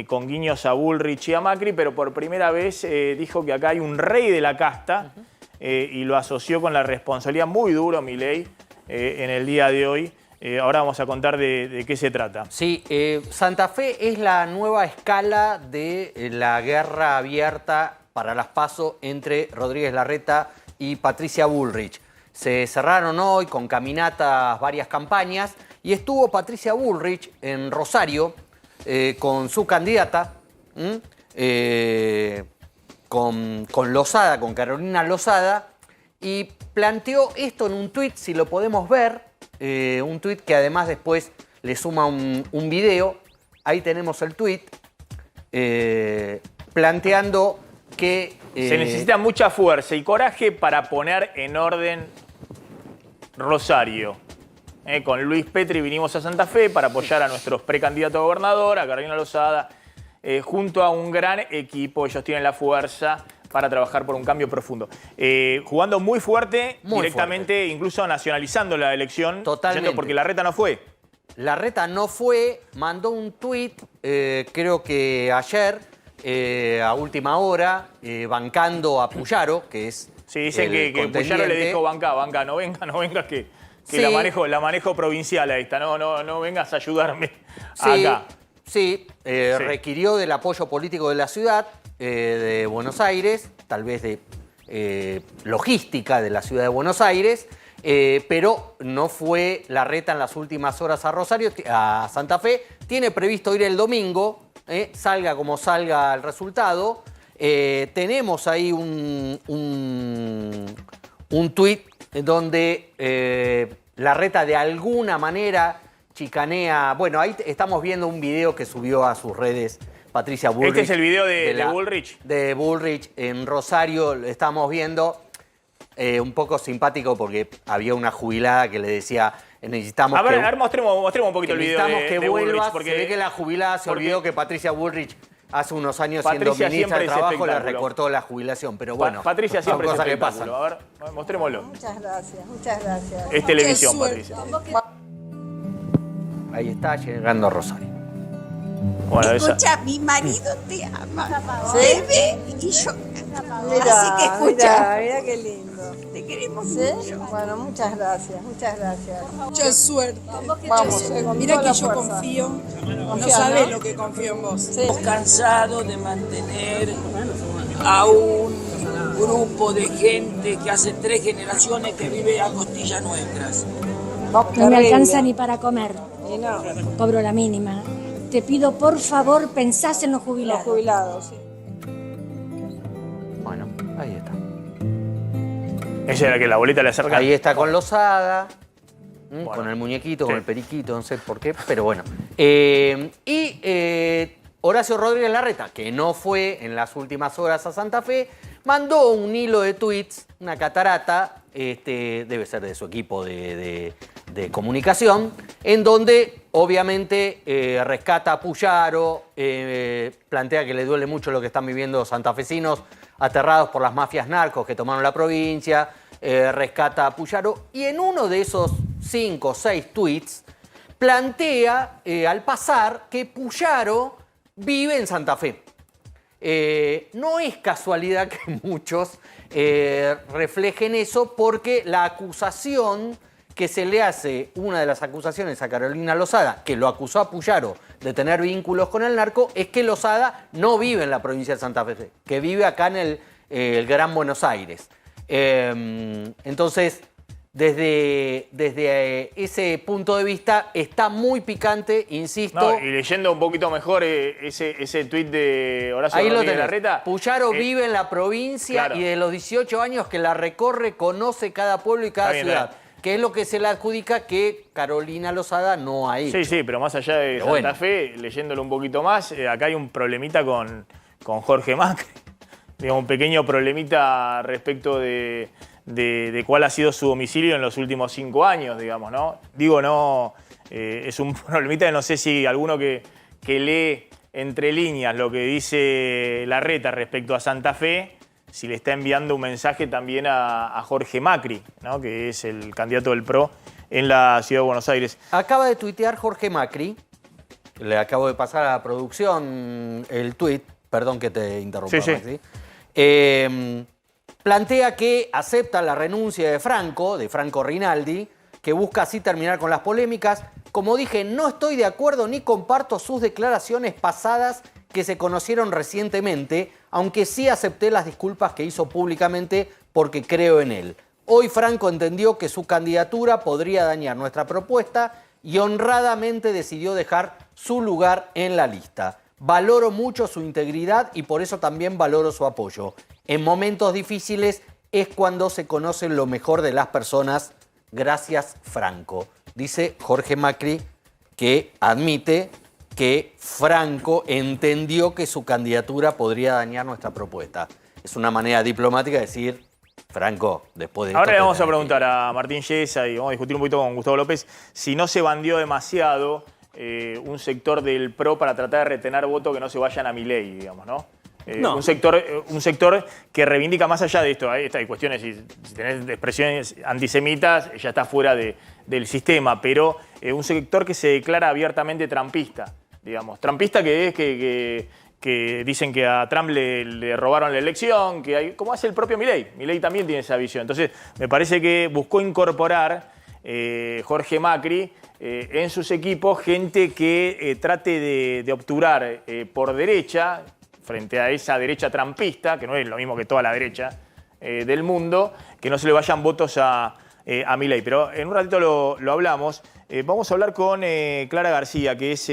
con guiños a Bullrich y a Macri, pero por primera vez dijo que acá hay un rey de la casta y lo asoció con la responsabilidad muy duro Milei en el día de hoy. Ahora vamos a contar de qué se trata. Sí, Santa Fe es la nueva escala de la guerra abierta para las PASO entre Rodríguez Larreta y Patricia Bullrich. Se cerraron hoy con caminatas varias campañas y estuvo Patricia Bullrich en Rosario con su candidata, con Lozada, con Carolina Lozada, y planteó esto en un tuit, si lo podemos ver, un tuit que además después le suma un video. Ahí tenemos el tuit, planteando que... se necesita mucha fuerza y coraje para poner en orden Rosario. Con Luis Petri vinimos a Santa Fe para apoyar a nuestros precandidatos a gobernador, a Carolina Lozada, junto a un gran equipo. Ellos tienen la fuerza para trabajar por un cambio profundo. Jugando muy fuerte, directamente, incluso nacionalizando la elección. Totalmente. Porque Larreta no fue. Larreta no fue, mandó un tuit, creo que ayer, a última hora, bancando a Puyaro, que es... Sí, dicen que Puyaro le dijo, banca, no vengas, que sí, la manejo provincial a esta, no vengas a ayudarme sí, acá. Sí, requirió del apoyo político de la ciudad, de Buenos Aires, tal vez de logística de la ciudad de Buenos Aires, pero no fue Larreta en las últimas horas a Rosario, a Santa Fe. Tiene previsto ir el domingo, salga como salga el resultado. Tenemos ahí un tuit donde Larreta de alguna manera chicanea. Bueno, ahí estamos viendo un video que subió a sus redes Patricia Bullrich. Este es el video de Bullrich. De Bullrich en Rosario, lo estamos viendo. Un poco simpático porque había una jubilada que le decía, necesitamos a ver, mostremos un poquito el video de Bullrich. Vuelva, porque se ve que la jubilada se olvidó que Patricia Bullrich hace unos años Patricia siendo ministra de Trabajo le espectáculo. recortó la jubilación, pero bueno, Patricia siempre son es cosas que pasan. espectáculo. A ver, mostrémoslo. Muchas gracias, muchas gracias. Es televisión, Patricia. Ahí está llegando a Rosario. Bueno, escucha, mi marido te ama. ¿Sí? Te ve y yo. Mira, Así que escucha. mira qué lindo. Te queremos ¿Sí? mucho. Bueno, muchas gracias, muchas gracias. Mucha suerte. Vamos, con Mira toda que la yo fuerza. confío. No Confía, sabes ¿no? lo que confío en vos. Sí. Estamos cansados de mantener a un grupo de gente que hace 3 generaciones que vive a costillas nuestras. No me alcanza ni para comer. Y no, Cobro la mínima. Te pido, por favor, pensás en los los jubilados. jubilados, sí. Bueno, ahí está. Esa era que la boleta le acerca. Ahí está con Lozada, Bueno. con el muñequito, Sí. con el periquito, no sé por qué, pero bueno. Horacio Rodríguez Larreta, que no fue en las últimas horas a Santa Fe, mandó un hilo de tweets, una catarata, debe ser de su equipo de comunicación, en donde obviamente rescata a Puyaro, plantea que le duele mucho lo que están viviendo santafesinos aterrados por las mafias narcos que tomaron la provincia, rescata a Puyaro, y en uno de esos 5 o 6 tweets plantea al pasar que Puyaro vive en Santa Fe. No es casualidad que muchos reflejen eso, porque la acusación que se le hace, una de las acusaciones a Carolina Lozada, que lo acusó a Puyaro de tener vínculos con el narco, es que Lozada no vive en la provincia de Santa Fe, que vive acá en el Gran Buenos Aires. Entonces, desde ese punto de vista, está muy picante, insisto. No, y leyendo un poquito mejor ese tuit de Horacio Ahí lo Rodríguez tenés. Larreta. Puyaro vive en la provincia, claro. y de los 18 años que la recorre, conoce cada pueblo y cada Está bien, ciudad. está bien. Que es lo que se le adjudica que Carolina Lozada no ha hecho. Sí, pero más allá de Pero Santa bueno. Fe, leyéndolo un poquito más, acá hay un problemita con Jorge Macri. Digamos, un pequeño problemita respecto de cuál ha sido su domicilio en los últimos 5 años, digamos, ¿no? Digo, no, es un problemita que no sé si alguno que lee entre líneas lo que dice Larreta respecto a Santa Fe, si le está enviando un mensaje también a Jorge Macri, ¿no? Que es el candidato del PRO en la Ciudad de Buenos Aires. Acaba de tuitear Jorge Macri, le acabo de pasar a la producción el tuit, perdón que te interrumpa, Sí. Maxi. Plantea que acepta la renuncia de Franco Rinaldi, que busca así terminar con las polémicas. Como dije, no estoy de acuerdo ni comparto sus declaraciones pasadas que se conocieron recientemente, aunque sí acepté las disculpas que hizo públicamente porque creo en él. Hoy Franco entendió que su candidatura podría dañar nuestra propuesta y honradamente decidió dejar su lugar en la lista. Valoro mucho su integridad y por eso también valoro su apoyo. En momentos difíciles es cuando se conoce lo mejor de las personas. Gracias, Franco. Dice Jorge Macri, que admite que Franco entendió que su candidatura podría dañar nuestra propuesta. Es una manera diplomática de decir, Franco, después de esto... Ahora le te vamos a tenés que preguntar a Martín Yesa y vamos a discutir un poquito con Gustavo López si no se bandió demasiado un sector del PRO para tratar de retener votos que no se vayan a Milei, digamos, ¿no? No. Un sector que reivindica más allá de esto. Hay cuestiones, si tenés expresiones antisemitas, ya está fuera del sistema, pero un sector que se declara abiertamente trampista, digamos. Trampista que es que dicen que a Trump le robaron la elección, como hace el propio Milei. Milei también tiene esa visión. Entonces, me parece que buscó incorporar Jorge Macri en sus equipos gente que trate de obturar por derecha, frente a esa derecha trampista, que no es lo mismo que toda la derecha del mundo, que no se le vayan votos a Milei. Pero en un ratito lo hablamos. Vamos a hablar con Clara García, que es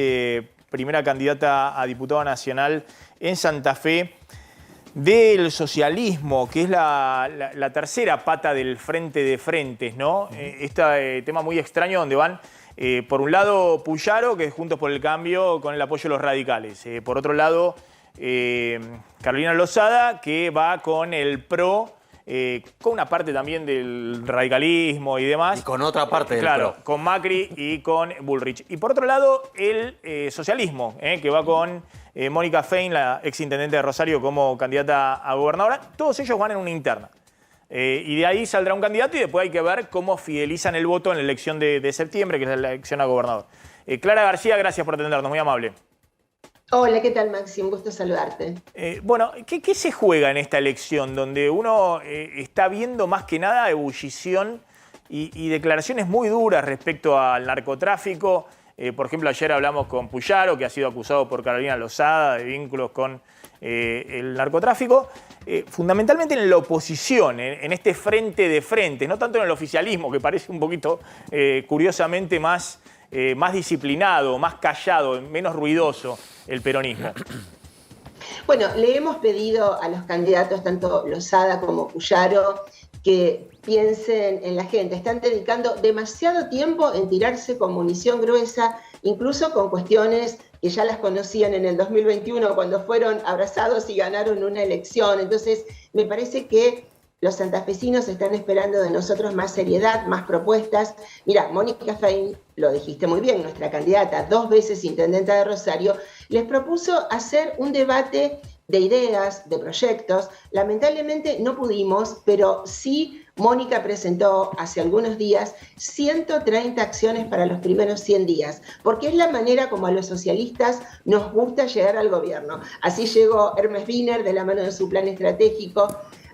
primera candidata a diputada nacional en Santa Fe. del socialismo, que es la tercera pata del frente de frentes, ¿no? Este tema muy extraño donde van, por un lado, Puyaro, que es Juntos por el Cambio, con el apoyo de los radicales. Por otro lado, Carolina Lozada, que va con el PRO, con una parte también del radicalismo y demás. Y con otra parte del claro, PRO. con Macri y con Bullrich. Y por otro lado, el socialismo, que va con Mónica Fein, la exintendente de Rosario, como candidata a gobernadora. Todos ellos van en una interna. Y de ahí saldrá un candidato y después hay que ver cómo fidelizan el voto en la elección de septiembre, que es la elección a gobernador. Clara García, gracias por atendernos, muy amable. Hola, ¿qué tal, Maxi? Un gusto saludarte. Bueno, ¿qué se juega en esta elección donde uno está viendo más que nada ebullición y declaraciones muy duras respecto al narcotráfico? Por ejemplo, ayer hablamos con Puyaro, que ha sido acusado por Carolina Lozada de vínculos con el narcotráfico. Fundamentalmente en la oposición, en este frente de frentes, no tanto en el oficialismo, que parece un poquito, curiosamente, más disciplinado, más callado, menos ruidoso el peronismo. Bueno, le hemos pedido a los candidatos, tanto Lozada como Puyaro, que piensen en la gente. Están dedicando demasiado tiempo en tirarse con munición gruesa, incluso con cuestiones que ya las conocían en el 2021 cuando fueron abrazados y ganaron una elección. Entonces, me parece que los santafesinos están esperando de nosotros más seriedad, más propuestas. Mira, Mónica Fein, lo dijiste muy bien, nuestra candidata, 2 veces intendenta de Rosario, les propuso hacer un debate de ideas, de proyectos. Lamentablemente no pudimos, pero sí Mónica presentó hace algunos días 130 acciones para los primeros 100 días, porque es la manera como a los socialistas nos gusta llegar al gobierno. Así llegó Hermes Wiener de la mano de su plan estratégico,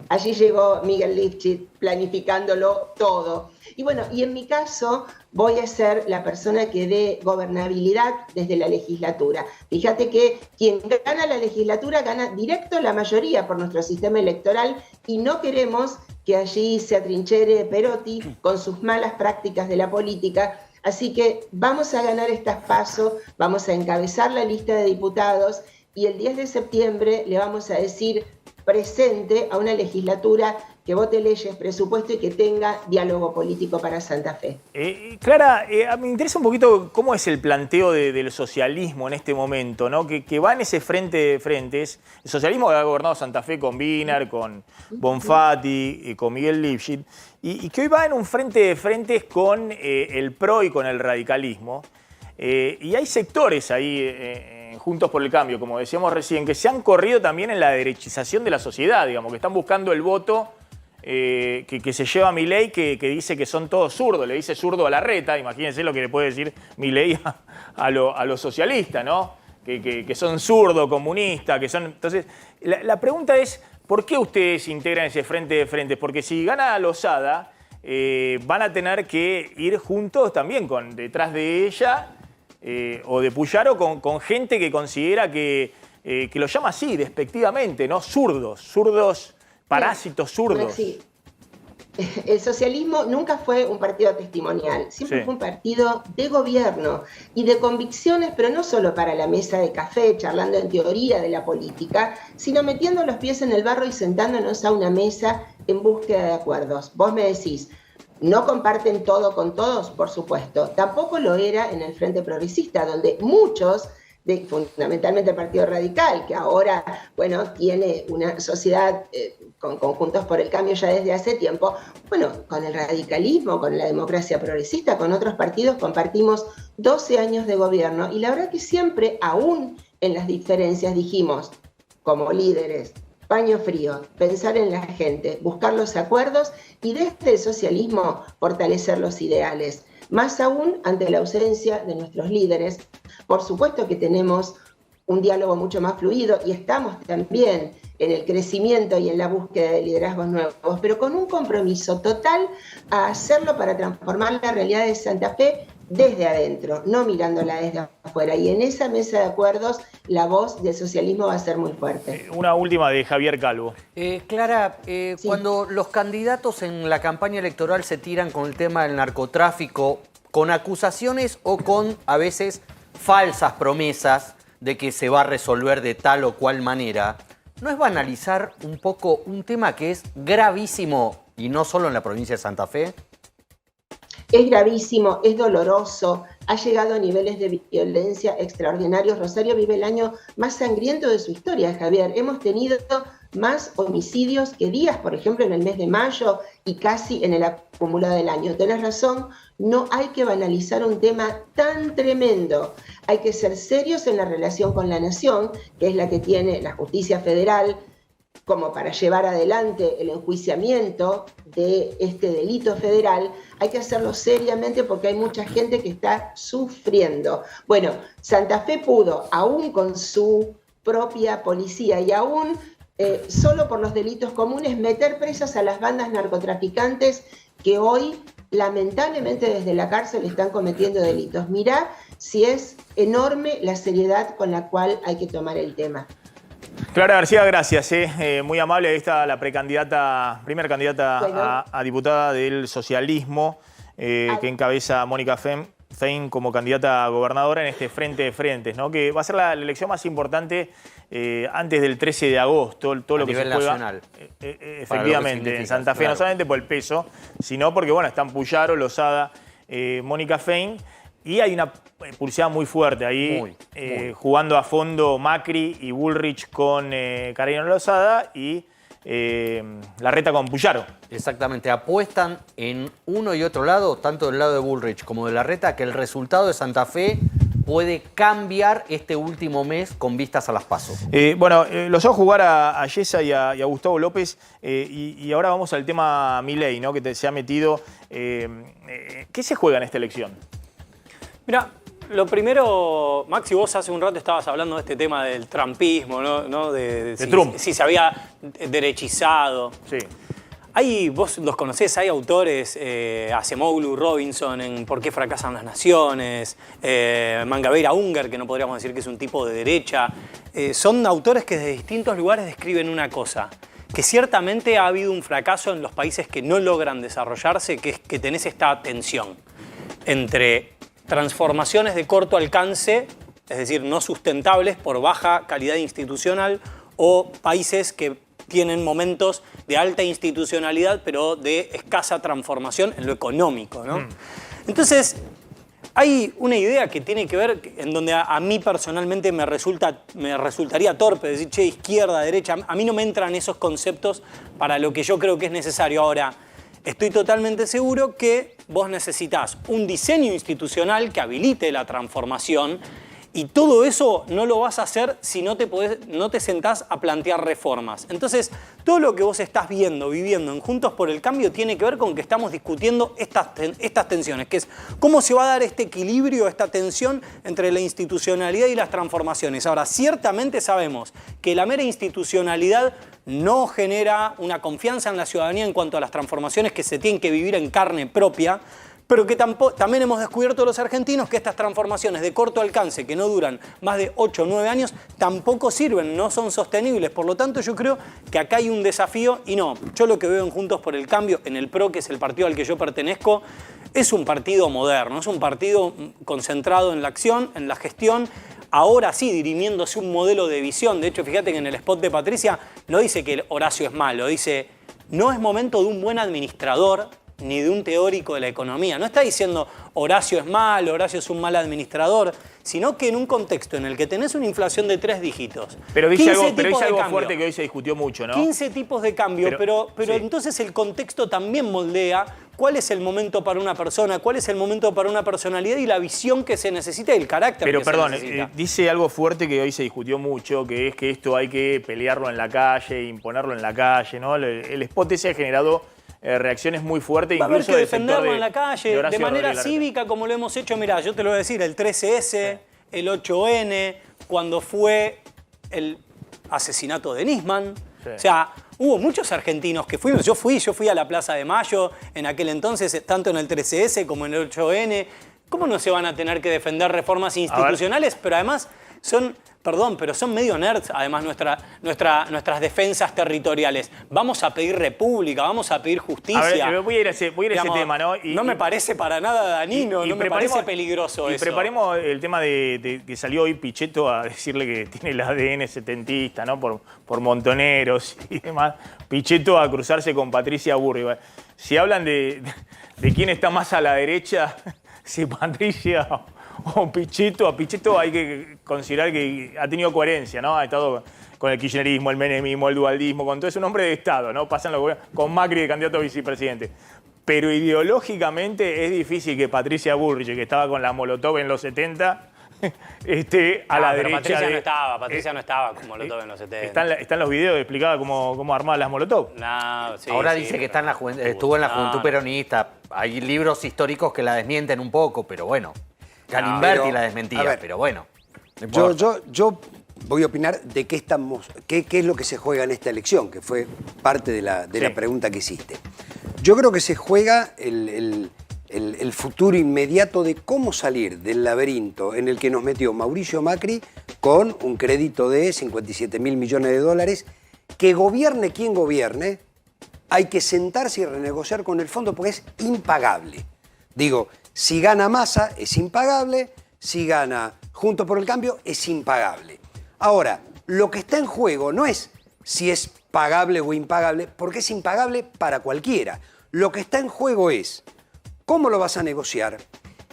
allí llegó Miguel Lifchit planificándolo todo. Y bueno, y en mi caso voy a ser la persona que dé gobernabilidad desde la legislatura. Fíjate que quien gana la legislatura gana directo la mayoría por nuestro sistema electoral y no queremos que allí se atrinchere Perotti con sus malas prácticas de la política. Así que vamos a ganar estas PASO, vamos a encabezar la lista de diputados y el 10 de septiembre le vamos a decir presente a una legislatura que vote leyes, presupuesto y que tenga diálogo político para Santa Fe. Clara, me interesa un poquito cómo es el planteo del socialismo en este momento, ¿no? Que va en ese frente de frentes. El socialismo que ha gobernado Santa Fe con Wiener, con Bonfatti, con Miguel Lifchit, y que hoy va en un frente de frentes con el PRO y con el radicalismo. Y hay sectores ahí Juntos por el Cambio, como decíamos recién, que se han corrido también en la derechización de la sociedad, digamos, que están buscando el voto que se lleva Milei, que dice que son todos zurdos, le dice zurdo a Larreta, imagínense lo que le puede decir Milei a los socialistas, ¿no? Que son zurdos, comunistas, que son... Entonces, la pregunta es, ¿por qué ustedes integran ese frente de frentes? Porque si gana Lozada, van a tener que ir juntos también detrás de ella, o de Puyaro, con gente que considera que lo llama así, despectivamente, ¿no? Zurdos, parásitos zurdos. Sí. El socialismo nunca fue un partido testimonial, siempre fue un partido de gobierno y de convicciones, pero no solo para la mesa de café, charlando en teoría de la política, sino metiendo los pies en el barro y sentándonos a una mesa en búsqueda de acuerdos. Vos me decís, ¿no comparten todo con todos? Por supuesto. Tampoco lo era en el Frente Progresista, donde muchos, fundamentalmente el Partido Radical, que ahora, bueno, tiene una sociedad con Juntos por el Cambio ya desde hace tiempo, bueno, con el radicalismo, con la democracia progresista, con otros partidos compartimos 12 años de gobierno y la verdad que siempre, aún en las diferencias, dijimos, como líderes, paño frío, pensar en la gente, buscar los acuerdos y desde el socialismo fortalecer los ideales. Más aún ante la ausencia de nuestros líderes. Por supuesto que tenemos un diálogo mucho más fluido y estamos también en el crecimiento y en la búsqueda de liderazgos nuevos, pero con un compromiso total a hacerlo para transformar la realidad de Santa Fe desde adentro, no mirándola desde afuera. Y en esa mesa de acuerdos la voz del socialismo va a ser muy fuerte. Una última de Javier Calvo. Clara, sí. Cuando los candidatos en la campaña electoral se tiran con el tema del narcotráfico, con acusaciones o con, a veces, falsas promesas de que se va a resolver de tal o cual manera, ¿no es banalizar un poco un tema que es gravísimo y no solo en la provincia de Santa Fe? Es gravísimo, es doloroso, ha llegado a niveles de violencia extraordinarios. Rosario vive el año más sangriento de su historia, Javier. Hemos tenido más homicidios que días, por ejemplo, en el mes de mayo y casi en el acumulado del año. Tenés razón, no hay que banalizar un tema tan tremendo. Hay que ser serios en la relación con la nación, que es la que tiene la justicia federal, como para llevar adelante el enjuiciamiento de este delito federal. Hay que hacerlo seriamente porque hay mucha gente que está sufriendo. Bueno, Santa Fe pudo, aún con su propia policía y aún solo por los delitos comunes, meter presas a las bandas narcotraficantes que hoy, lamentablemente, desde la cárcel están cometiendo delitos. Mirá si es enorme la seriedad con la cual hay que tomar el tema. Clara García, gracias. Muy amable. Ahí está la primer candidata Bueno. a diputada del socialismo, que encabeza Mónica Fein como candidata a gobernadora en este frente de frentes, ¿no? Que va a ser la elección más importante antes del 13 de agosto, todo lo que se juega. Nacional. Efectivamente, en Santa Fe, no solamente por el peso, sino porque, bueno, están Puyaro, Lozada, Mónica Fein. Y hay una pulseada muy fuerte ahí, jugando a fondo Macri y Bullrich con Karina Lozada y Larreta con Puyaro. Exactamente, apuestan en uno y otro lado, tanto del lado de Bullrich como de Larreta, que el resultado de Santa Fe puede cambiar este último mes con vistas a las PASO. Bueno, los hago jugar a Yesa y a Gustavo López y ahora vamos al tema Milei, ¿no? Que se ha metido. ¿Qué se juega en esta elección? Mira, lo primero, Maxi, vos hace un rato estabas hablando de este tema del trumpismo, ¿no? De Trump. Si se había derechizado. Sí. Vos los conocés, hay autores, Acemoglu, Robinson, en ¿Por qué fracasan las naciones? Mangabeira Unger, que no podríamos decir que es un tipo de derecha. Son autores que desde distintos lugares describen una cosa, que ciertamente ha habido un fracaso en los países que no logran desarrollarse, que es que tenés esta tensión entre transformaciones de corto alcance, es decir, no sustentables por baja calidad institucional, o países que tienen momentos de alta institucionalidad, pero de escasa transformación en lo económico, ¿no? Entonces, hay una idea que tiene que ver, en donde a mí personalmente me resultaría torpe decir, che, izquierda, derecha. A mí no me entran esos conceptos para lo que yo creo que es necesario. Ahora, estoy totalmente seguro que vos necesitás un diseño institucional que habilite la transformación, y todo eso no lo vas a hacer si no te sentás a plantear reformas. Entonces, todo lo que vos estás viviendo en Juntos por el Cambio tiene que ver con que estamos discutiendo estas tensiones, que es cómo se va a dar este equilibrio, esta tensión entre la institucionalidad y las transformaciones. Ahora, ciertamente sabemos que la mera institucionalidad no genera una confianza en la ciudadanía en cuanto a las transformaciones que se tienen que vivir en carne propia, pero que también hemos descubierto los argentinos que estas transformaciones de corto alcance, que no duran más de 8 o 9 años, tampoco sirven, no son sostenibles. Por lo tanto, yo creo que acá hay un desafío, y no, yo lo que veo en Juntos por el Cambio, en el PRO, que es el partido al que yo pertenezco, es un partido moderno, es un partido concentrado en la acción, en la gestión, ahora sí dirimiéndose un modelo de visión. De hecho, fíjate que en el spot de Patricia no dice que Horacio es malo, dice, no es momento de un buen administrador, ni de un teórico de la economía. No está diciendo Horacio es malo, Horacio es un mal administrador, sino que en un contexto en el que tenés una inflación de 3 dígitos. Pero dice algo fuerte que hoy se discutió mucho, ¿no? 15 tipos de cambio, pero sí. Entonces el contexto también moldea cuál es el momento para una persona, cuál es el momento para una personalidad y la visión que se necesita y el carácter que se necesita. Dice algo fuerte que hoy se discutió mucho, que es que esto hay que pelearlo en la calle, imponerlo en la calle, ¿no? El spot ese ha generado reacciones muy fuertes, va incluso a haber que del sector defenderlo en la calle, de manera Rodríguez cívica, como lo hemos hecho. Mirá, yo te lo voy a decir, el 13S, el 8N, cuando fue el asesinato de Nisman. O sea, hubo muchos argentinos que fuimos. Yo fui a la Plaza de Mayo en aquel entonces, tanto en el 13S como en el 8N. ¿Cómo no se van a tener que defender reformas institucionales? Pero además son Perdón, pero son medio nerds, además, nuestras defensas territoriales. Vamos a pedir república, vamos a pedir justicia. A ver, voy a ir a ese tema, ¿no? No me parece para nada dañino, no me parece peligroso eso. Y preparemos el tema de que salió hoy Pichetto a decirle que tiene el ADN setentista, ¿no? Por Montoneros y demás. Pichetto a cruzarse con Patricia Burri. Si hablan de quién está más a la derecha, si Patricia o Pichetto, a Pichetto hay que considerar que ha tenido coherencia, ¿no? Ha estado con el kirchnerismo, el menemismo, el dualdismo, con todo. Es un hombre de Estado, ¿no? Pasan los gobiernos, con Macri de candidato a vicepresidente. Pero ideológicamente es difícil que Patricia Bullrich, que estaba con la Molotov en los 70, esté a la derecha. Patricia no estaba con Molotov en los 70. Están los videos explicados cómo armar las Molotov. No, sí, ahora dice que está en estuvo en la Juventud Peronista. Hay libros históricos que la desmienten un poco, pero bueno. Galimberti la desmentía, pero bueno. No yo voy a opinar de qué es lo que se juega en esta elección, que fue parte de la pregunta que hiciste. Yo creo que se juega el futuro inmediato de cómo salir del laberinto en el que nos metió Mauricio Macri con un crédito de 57.000 millones de dólares. Que gobierne quien gobierne, hay que sentarse y renegociar con el fondo porque es impagable. Digo, si gana Massa es impagable, si gana Juntos por el Cambio es impagable. Ahora, lo que está en juego no es si es pagable o impagable, porque es impagable para cualquiera. Lo que está en juego es cómo lo vas a negociar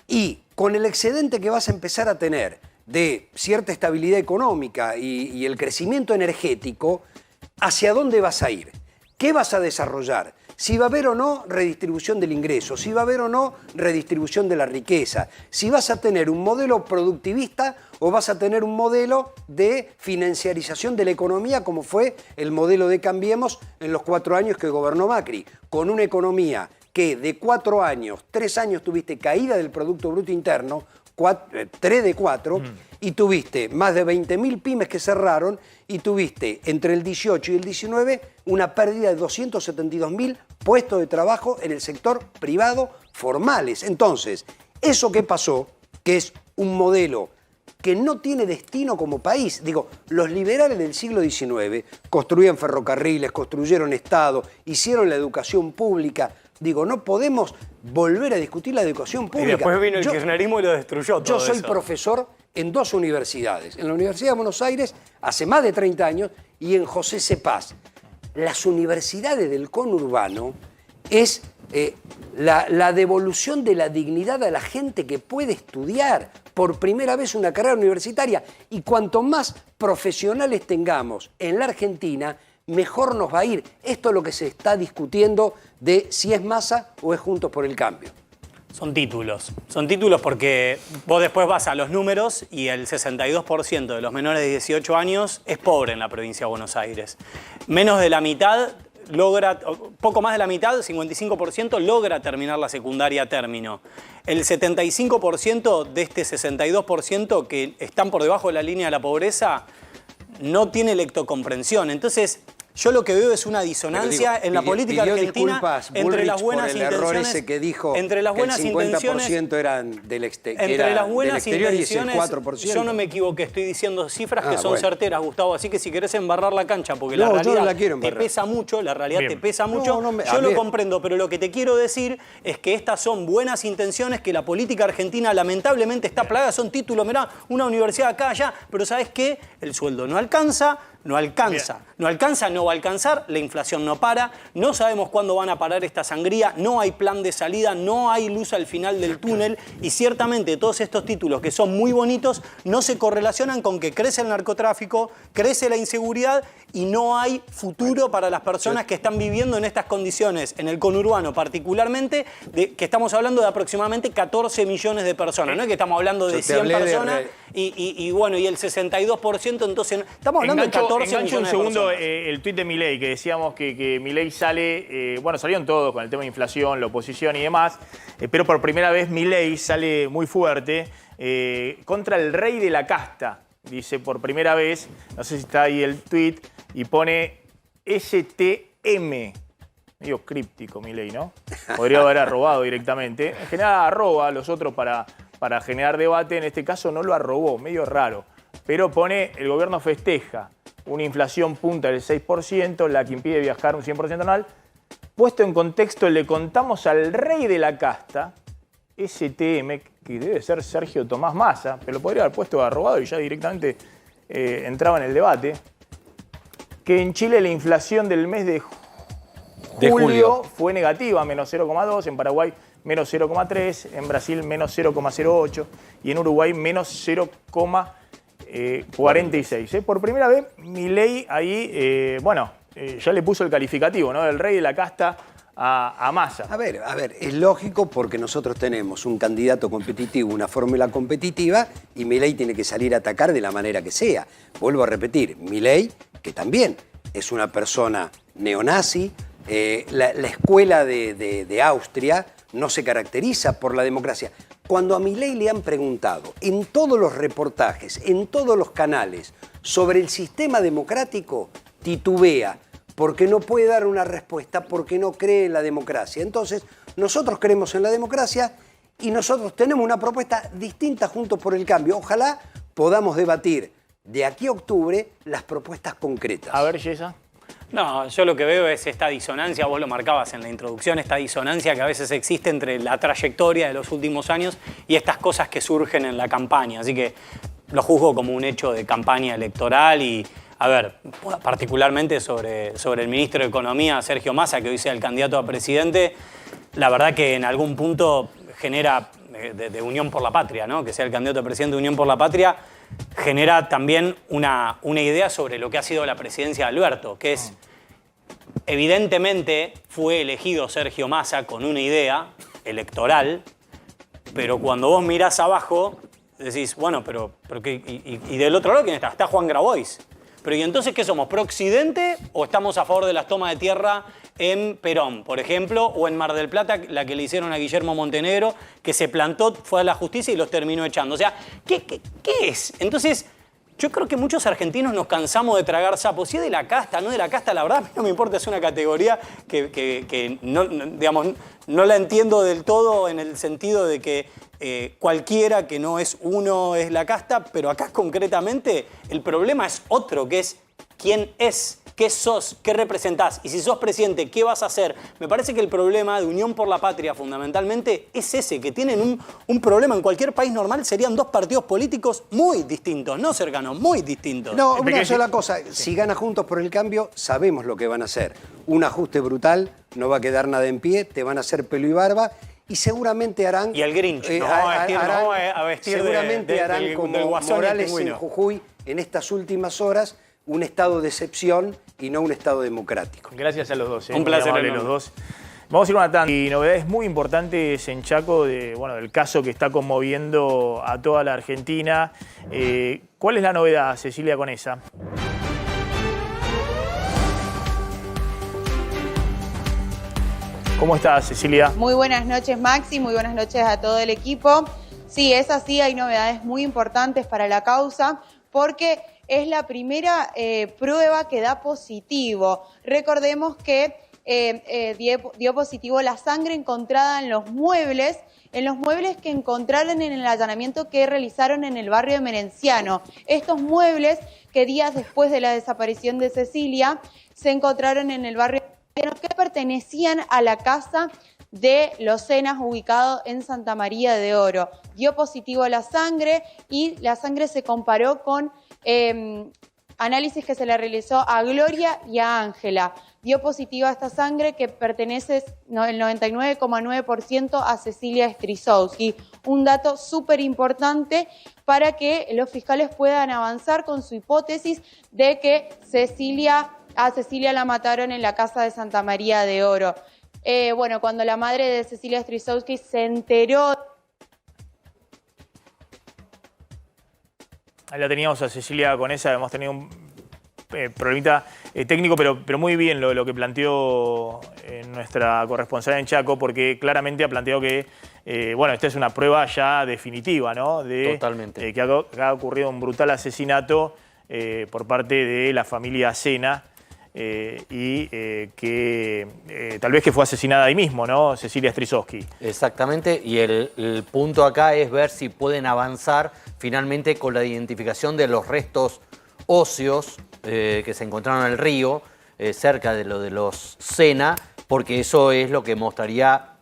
y con el excedente que vas a empezar a tener de cierta estabilidad económica y el crecimiento energético, ¿hacia dónde vas a ir? ¿Qué vas a desarrollar? Si va a haber o no redistribución del ingreso, si va a haber o no redistribución de la riqueza, si vas a tener un modelo productivista o vas a tener un modelo de financiarización de la economía como fue el modelo de Cambiemos en los 4 años que gobernó Macri, con una economía que de 4 años, 3 años tuviste caída del Producto Bruto Interno, 3 de 4, y tuviste más de 20.000 pymes que cerraron y tuviste entre el 18 y el 19 una pérdida de 272.000 puestos de trabajo en el sector privado formales. Entonces, eso que pasó, que es un modelo que no tiene destino como país. Digo, los liberales del siglo XIX construían ferrocarriles, construyeron Estado, hicieron la educación pública. Digo, no podemos volver a discutir la educación pública. Y después vino el kirchnerismo y lo destruyó todo. Yo soy profesor en 2 universidades. En la Universidad de Buenos Aires hace más de 30 años y en José C. Paz. Las universidades del conurbano es la devolución de la dignidad a la gente que puede estudiar por primera vez una carrera universitaria. Y cuanto más profesionales tengamos en la Argentina, mejor nos va a ir. Esto es lo que se está discutiendo de si es Massa o es Juntos por el Cambio. Son títulos porque vos después vas a los números y el 62% de los menores de 18 años es pobre en la provincia de Buenos Aires. Menos de la mitad poco más de la mitad, 55%, logra terminar la secundaria a término. El 75% de este 62% que están por debajo de la línea de la pobreza no tiene lectocomprensión. Entonces, yo lo que veo es una disonancia en la política argentina entre las buenas intenciones. Ese que dijo entre las buenas que el 50% eran del exterior. Entre las buenas intenciones, y es el 4%. yo no me equivoqué, estoy diciendo cifras que son bueno. certeras, Gustavo. Así que si querés embarrar la cancha, porque No, la realidad yo no la quiero te embarrar. pesa mucho, la realidad Bien. te pesa mucho, yo lo comprendo, pero lo que te quiero decir es que estas son buenas intenciones que la política argentina lamentablemente está plagada, son títulos, mirá, una universidad acá, allá, pero ¿sabes qué? El sueldo no alcanza, no va a alcanzar, la inflación no para, no sabemos cuándo van a parar esta sangría, no hay plan de salida, no hay luz al final del túnel y ciertamente todos estos títulos que son muy bonitos no se correlacionan con que crece el narcotráfico, crece la inseguridad y no hay futuro para las personas que están viviendo en estas condiciones, en el conurbano particularmente, que estamos hablando de aproximadamente 14 millones de personas, no es que estamos hablando de 100 personas y bueno, y el 62%, entonces estamos hablando de 14 millones un de segundo personas. el tuit de Milei, que decíamos que Milei sale, bueno, salieron todos con el tema de inflación, la oposición y demás, pero por primera vez Milei sale muy fuerte contra el rey de la casta, dice por primera vez, no sé si está ahí el tuit, y pone STM. Medio críptico Milei, ¿no? Podría haber arrobado directamente. En general arroba a los otros para generar debate, en este caso no lo arrobó, medio raro. pero pone, el gobierno festeja una inflación punta del 6%, la que impide viajar un 100% anual. Puesto en contexto, le contamos al rey de la casta, STM, que debe ser Sergio Tomás Massa, pero lo podría haber puesto arrobado y ya directamente entraba en el debate, que en Chile la inflación del mes de julio fue negativa, menos 0,2, en Paraguay menos 0,3, en Brasil menos 0,08 y en Uruguay menos 0,46. Por primera vez, Milei ahí, ya le puso el calificativo, ¿no? El rey de la casta a Massa. A ver, es lógico porque nosotros tenemos un candidato competitivo, una fórmula competitiva, y Milei tiene que salir a atacar de la manera que sea. Vuelvo a repetir, Milei, que también es una persona neonazi, la escuela de Austria no se caracteriza por la democracia. Cuando a Milei le han preguntado en todos los reportajes, en todos los canales, sobre el sistema democrático, titubea, porque no puede dar una respuesta, porque no cree en la democracia. Entonces, nosotros creemos en la democracia y nosotros tenemos una propuesta distinta Juntos por el Cambio. Ojalá podamos debatir de aquí a octubre las propuestas concretas. A ver, Yesa. No, yo lo que veo es esta disonancia, vos lo marcabas en la introducción, esta disonancia que a veces existe entre la trayectoria de los últimos años y estas cosas que surgen en la campaña. Así que lo juzgo como un hecho de campaña electoral y, a ver, particularmente sobre el ministro de Economía, Sergio Massa, que hoy sea el candidato a presidente, la verdad que en algún punto genera, de Unión por la Patria, ¿no? Que sea el candidato a presidente de Unión por la Patria, genera también una idea sobre lo que ha sido la presidencia de Alberto, que es, evidentemente, fue elegido Sergio Massa con una idea electoral, pero cuando vos mirás abajo, decís, bueno, pero ¿y del otro lado quién está? Está Juan Grabois. Pero ¿y entonces qué somos? ¿Pro-occidente o estamos a favor de las tomas de tierra en Perón, por ejemplo, o en Mar del Plata, la que le hicieron a Guillermo Montenegro, que se plantó, fue a la justicia y los terminó echando? O sea, ¿qué es? Entonces, yo creo que muchos argentinos nos cansamos de tragar sapos. Si es de la casta, no de la casta, la verdad, no me importa, es una categoría que no, digamos, no la entiendo del todo en el sentido de que cualquiera que no es uno es la casta, pero acá concretamente el problema es otro, que es quién es, qué sos, qué representás, y si sos presidente, ¿qué vas a hacer? Me parece que el problema de Unión por la Patria fundamentalmente es ese, que tienen un problema. En cualquier país normal serían dos partidos políticos muy distintos, no cercanos, muy distintos. No, una sola cosa, si gana Juntos por el Cambio, sabemos lo que van a hacer. Un ajuste brutal, no va a quedar nada en pie, te van a hacer pelo y barba, y seguramente harán... Y el Grinch, seguramente harán como Morales en Jujuy en estas últimas horas, un estado de excepción y no un estado democrático. Gracias a los dos. Un placer a los dos. Vamos a ir a una tanda. Y novedades muy importantes en Chaco del caso que está conmoviendo a toda la Argentina. ¿Cuál es la novedad, Cecilia Conesa? ¿Cómo estás, Cecilia? Muy buenas noches, Maxi. Muy buenas noches a todo el equipo. Sí, es así. Hay novedades muy importantes para la causa porque es la primera prueba que da positivo. Recordemos que dio positivo la sangre encontrada en los muebles que encontraron en el allanamiento que realizaron en el barrio de Merenciano. Estos muebles que días después de la desaparición de Cecilia se encontraron en el barrio que pertenecían a la casa de Los Cenas, ubicado en Santa María de Oro. Dio positivo la sangre y la sangre se comparó con análisis que se le realizó a Gloria y a Ángela. Dio positiva esta sangre que pertenece el 99,9% a Cecilia Strisowski. Un dato súper importante para que los fiscales puedan avanzar con su hipótesis de que a Cecilia la mataron en la casa de Santa María de Oro. Cuando la madre de Cecilia Strisowski se enteró... Ahí la teníamos a Cecilia Conesa, hemos tenido un problemita técnico, pero muy bien lo que planteó nuestra corresponsal en Chaco, porque claramente ha planteado que esta es una prueba ya definitiva, ¿no? Totalmente. Que ha ocurrido un brutal asesinato por parte de la familia Sena. que tal vez que fue asesinada ahí mismo, ¿no? Cecilia Strisowski. Exactamente, y el punto acá es ver si pueden avanzar finalmente con la identificación de los restos óseos que se encontraron en el río, cerca de lo de los Sena, porque eso es lo que mostraría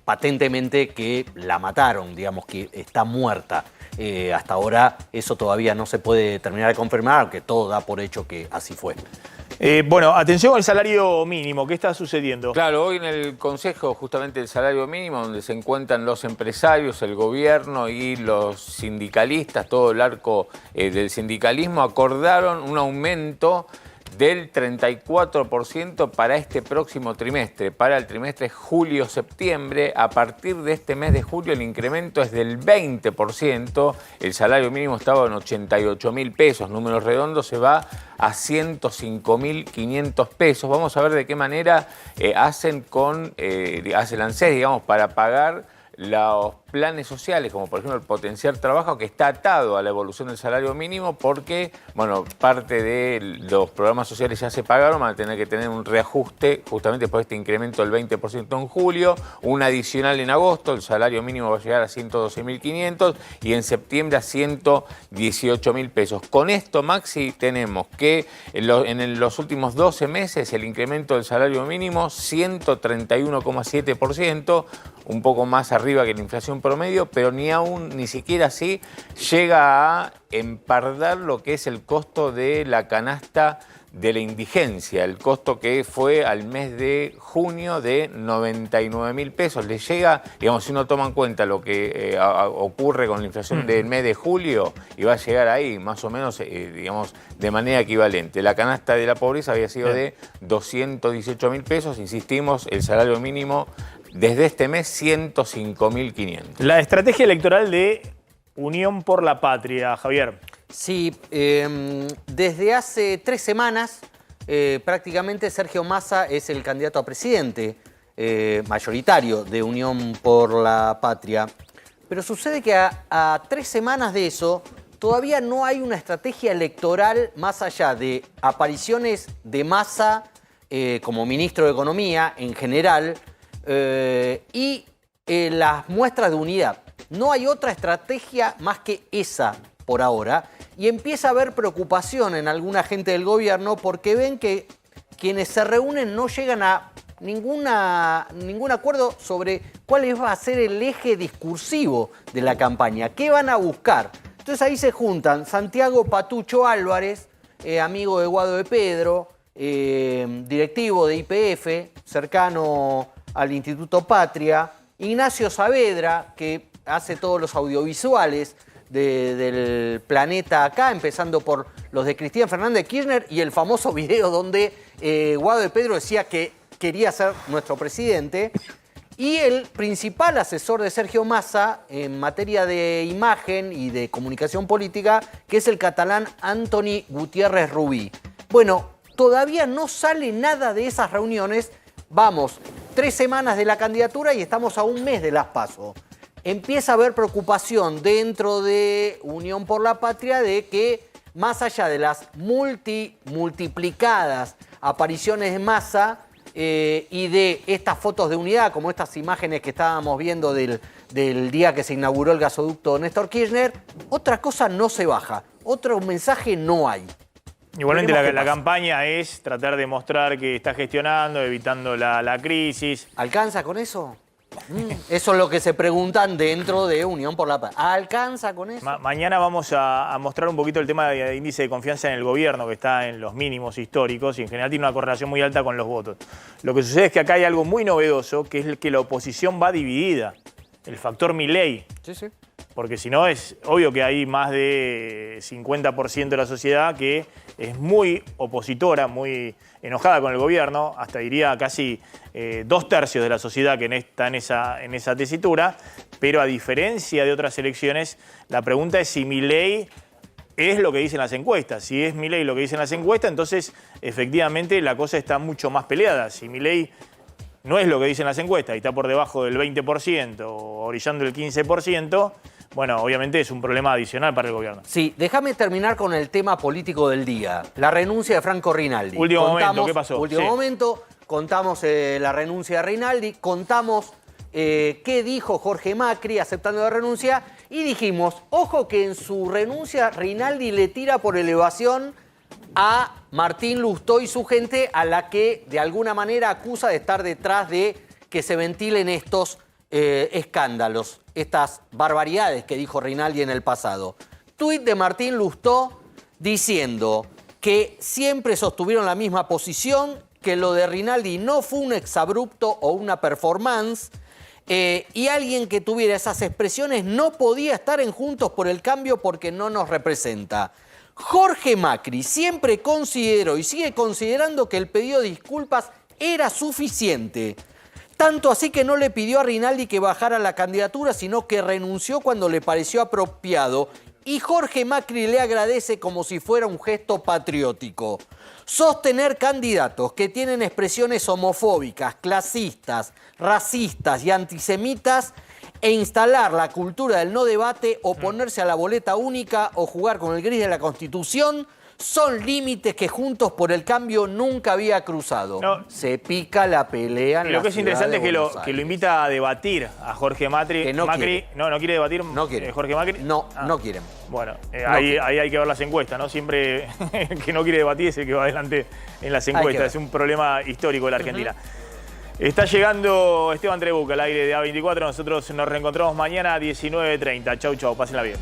patentemente que la mataron, digamos que está muerta. Hasta ahora eso todavía no se puede terminar de confirmar, aunque todo da por hecho que así fue. Bueno, atención al salario mínimo. ¿Qué está sucediendo? Claro, hoy en el Consejo justamente el salario mínimo, donde se encuentran los empresarios, el gobierno y los sindicalistas, todo el arco del sindicalismo, acordaron un aumento del 34% para este próximo trimestre, para el trimestre julio-septiembre. A partir de este mes de julio el incremento es del 20%, el salario mínimo estaba en 88.000 pesos, números redondos, se va a 105.500 pesos. Vamos a ver de qué manera hace el ANSES, digamos, para pagar los planes sociales, como por ejemplo el potenciar trabajo, que está atado a la evolución del salario mínimo porque, bueno, parte de los programas sociales ya se pagaron, van a tener que tener un reajuste justamente por este incremento del 20% en julio, un adicional en agosto, el salario mínimo va a llegar a 112.500 y en septiembre a 118.000 pesos. Con esto, Maxi, tenemos que en los últimos 12 meses el incremento del salario mínimo 131,7%, un poco más arriba que la inflación promedio, pero ni siquiera así llega a empardar lo que es el costo de la canasta de la indigencia, el costo que fue al mes de junio de 99.000 pesos. Le llega, digamos, si uno toma en cuenta lo que ocurre con la inflación del mes de julio, y va a llegar ahí, más o menos, digamos, de manera equivalente. La canasta de la pobreza había sido de 218.000 pesos, insistimos, el salario mínimo desde este mes 105.500. La estrategia electoral de Unión por la Patria, Javier. Sí, desde hace 3 semanas prácticamente Sergio Massa es el candidato a presidente mayoritario de Unión por la Patria. Pero sucede que a 3 semanas de eso todavía no hay una estrategia electoral más allá de apariciones de Massa como ministro de Economía en general, y las muestras de unidad. No hay otra estrategia más que esa por ahora, y empieza a haber preocupación en alguna gente del gobierno porque ven que quienes se reúnen no llegan a ningún acuerdo sobre cuál va a ser el eje discursivo de la campaña, qué van a buscar. Entonces ahí se juntan Santiago Patucho Álvarez, amigo de Guado de Pedro, directivo de YPF, cercano al Instituto Patria, Ignacio Saavedra, que hace todos los audiovisuales del planeta acá, empezando por los de Cristina Fernández de Kirchner y el famoso video donde Guado de Pedro decía que quería ser nuestro presidente, y el principal asesor de Sergio Massa en materia de imagen y de comunicación política, que es el catalán Antoni Gutiérrez Rubí. Bueno, todavía no sale nada de esas reuniones. Vamos 3 semanas de la candidatura y estamos a un mes de las PASO. Empieza a haber preocupación dentro de Unión por la Patria de que, más allá de las multiplicadas apariciones de Massa y de estas fotos de unidad, como estas imágenes que estábamos viendo del día que se inauguró el gasoducto Néstor Kirchner, otra cosa no se baja, otro mensaje no hay. Igualmente la campaña es tratar de mostrar que está gestionando, evitando la crisis. ¿Alcanza con eso? Eso es lo que se preguntan dentro de Unión por la Paz. ¿Alcanza con eso? Mañana vamos a mostrar un poquito el tema de índice de confianza en el gobierno, que está en los mínimos históricos y en general tiene una correlación muy alta con los votos. Lo que sucede es que acá hay algo muy novedoso, que es que la oposición va dividida. El factor Milei. Sí, sí. Porque si no, es obvio que hay más de 50% de la sociedad que es muy opositora, muy enojada con el gobierno, hasta diría casi 2/3 de la sociedad que está en esa tesitura, pero a diferencia de otras elecciones, la pregunta es si Milei es lo que dicen las encuestas. Si es Milei lo que dicen las encuestas, entonces efectivamente la cosa está mucho más peleada. Si Milei no es lo que dicen las encuestas y está por debajo del 20% o orillando el 15%, bueno, obviamente es un problema adicional para el gobierno. Sí, déjame terminar con el tema político del día. La renuncia de Franco Rinaldi. Último momento, ¿qué pasó? Último momento, contamos la renuncia de Rinaldi, contamos qué dijo Jorge Macri aceptando la renuncia y dijimos, ojo que en su renuncia Rinaldi le tira por elevación a Martín Lustó y su gente, a la que de alguna manera acusa de estar detrás de que se ventilen estos escándalos, estas barbaridades que dijo Rinaldi en el pasado. Tuit de Martín Lustó diciendo que siempre sostuvieron la misma posición, que lo de Rinaldi no fue un exabrupto o una performance, y alguien que tuviera esas expresiones no podía estar en Juntos por el Cambio porque no nos representa. Jorge Macri siempre consideró y sigue considerando que el pedido de disculpas era suficiente. Tanto así que no le pidió a Rinaldi que bajara la candidatura, sino que renunció cuando le pareció apropiado. Y Jorge Macri le agradece como si fuera un gesto patriótico. Sostener candidatos que tienen expresiones homofóbicas, clasistas, racistas y antisemitas e instalar la cultura del no debate, oponerse a la boleta única o jugar con el gris de la Constitución son límites que Juntos por el Cambio nunca había cruzado. No. Se pica la pelea en Y lo la que es ciudad interesante de es Buenos que lo Aires. invita a debatir a Jorge Macri. Que no Macri quiere. no quiere debatir. No quiere. Jorge Macri. No, no quieren. Bueno, No ahí quiere. hay que ver las encuestas, ¿no? Siempre el que no quiere debatir es el que va adelante en las que encuestas. ver. Es un problema histórico de la Argentina. Está llegando Esteban Trebuca al aire de A24. Nosotros nos reencontramos mañana a 19:30. Chau, chau. Pásenla bien.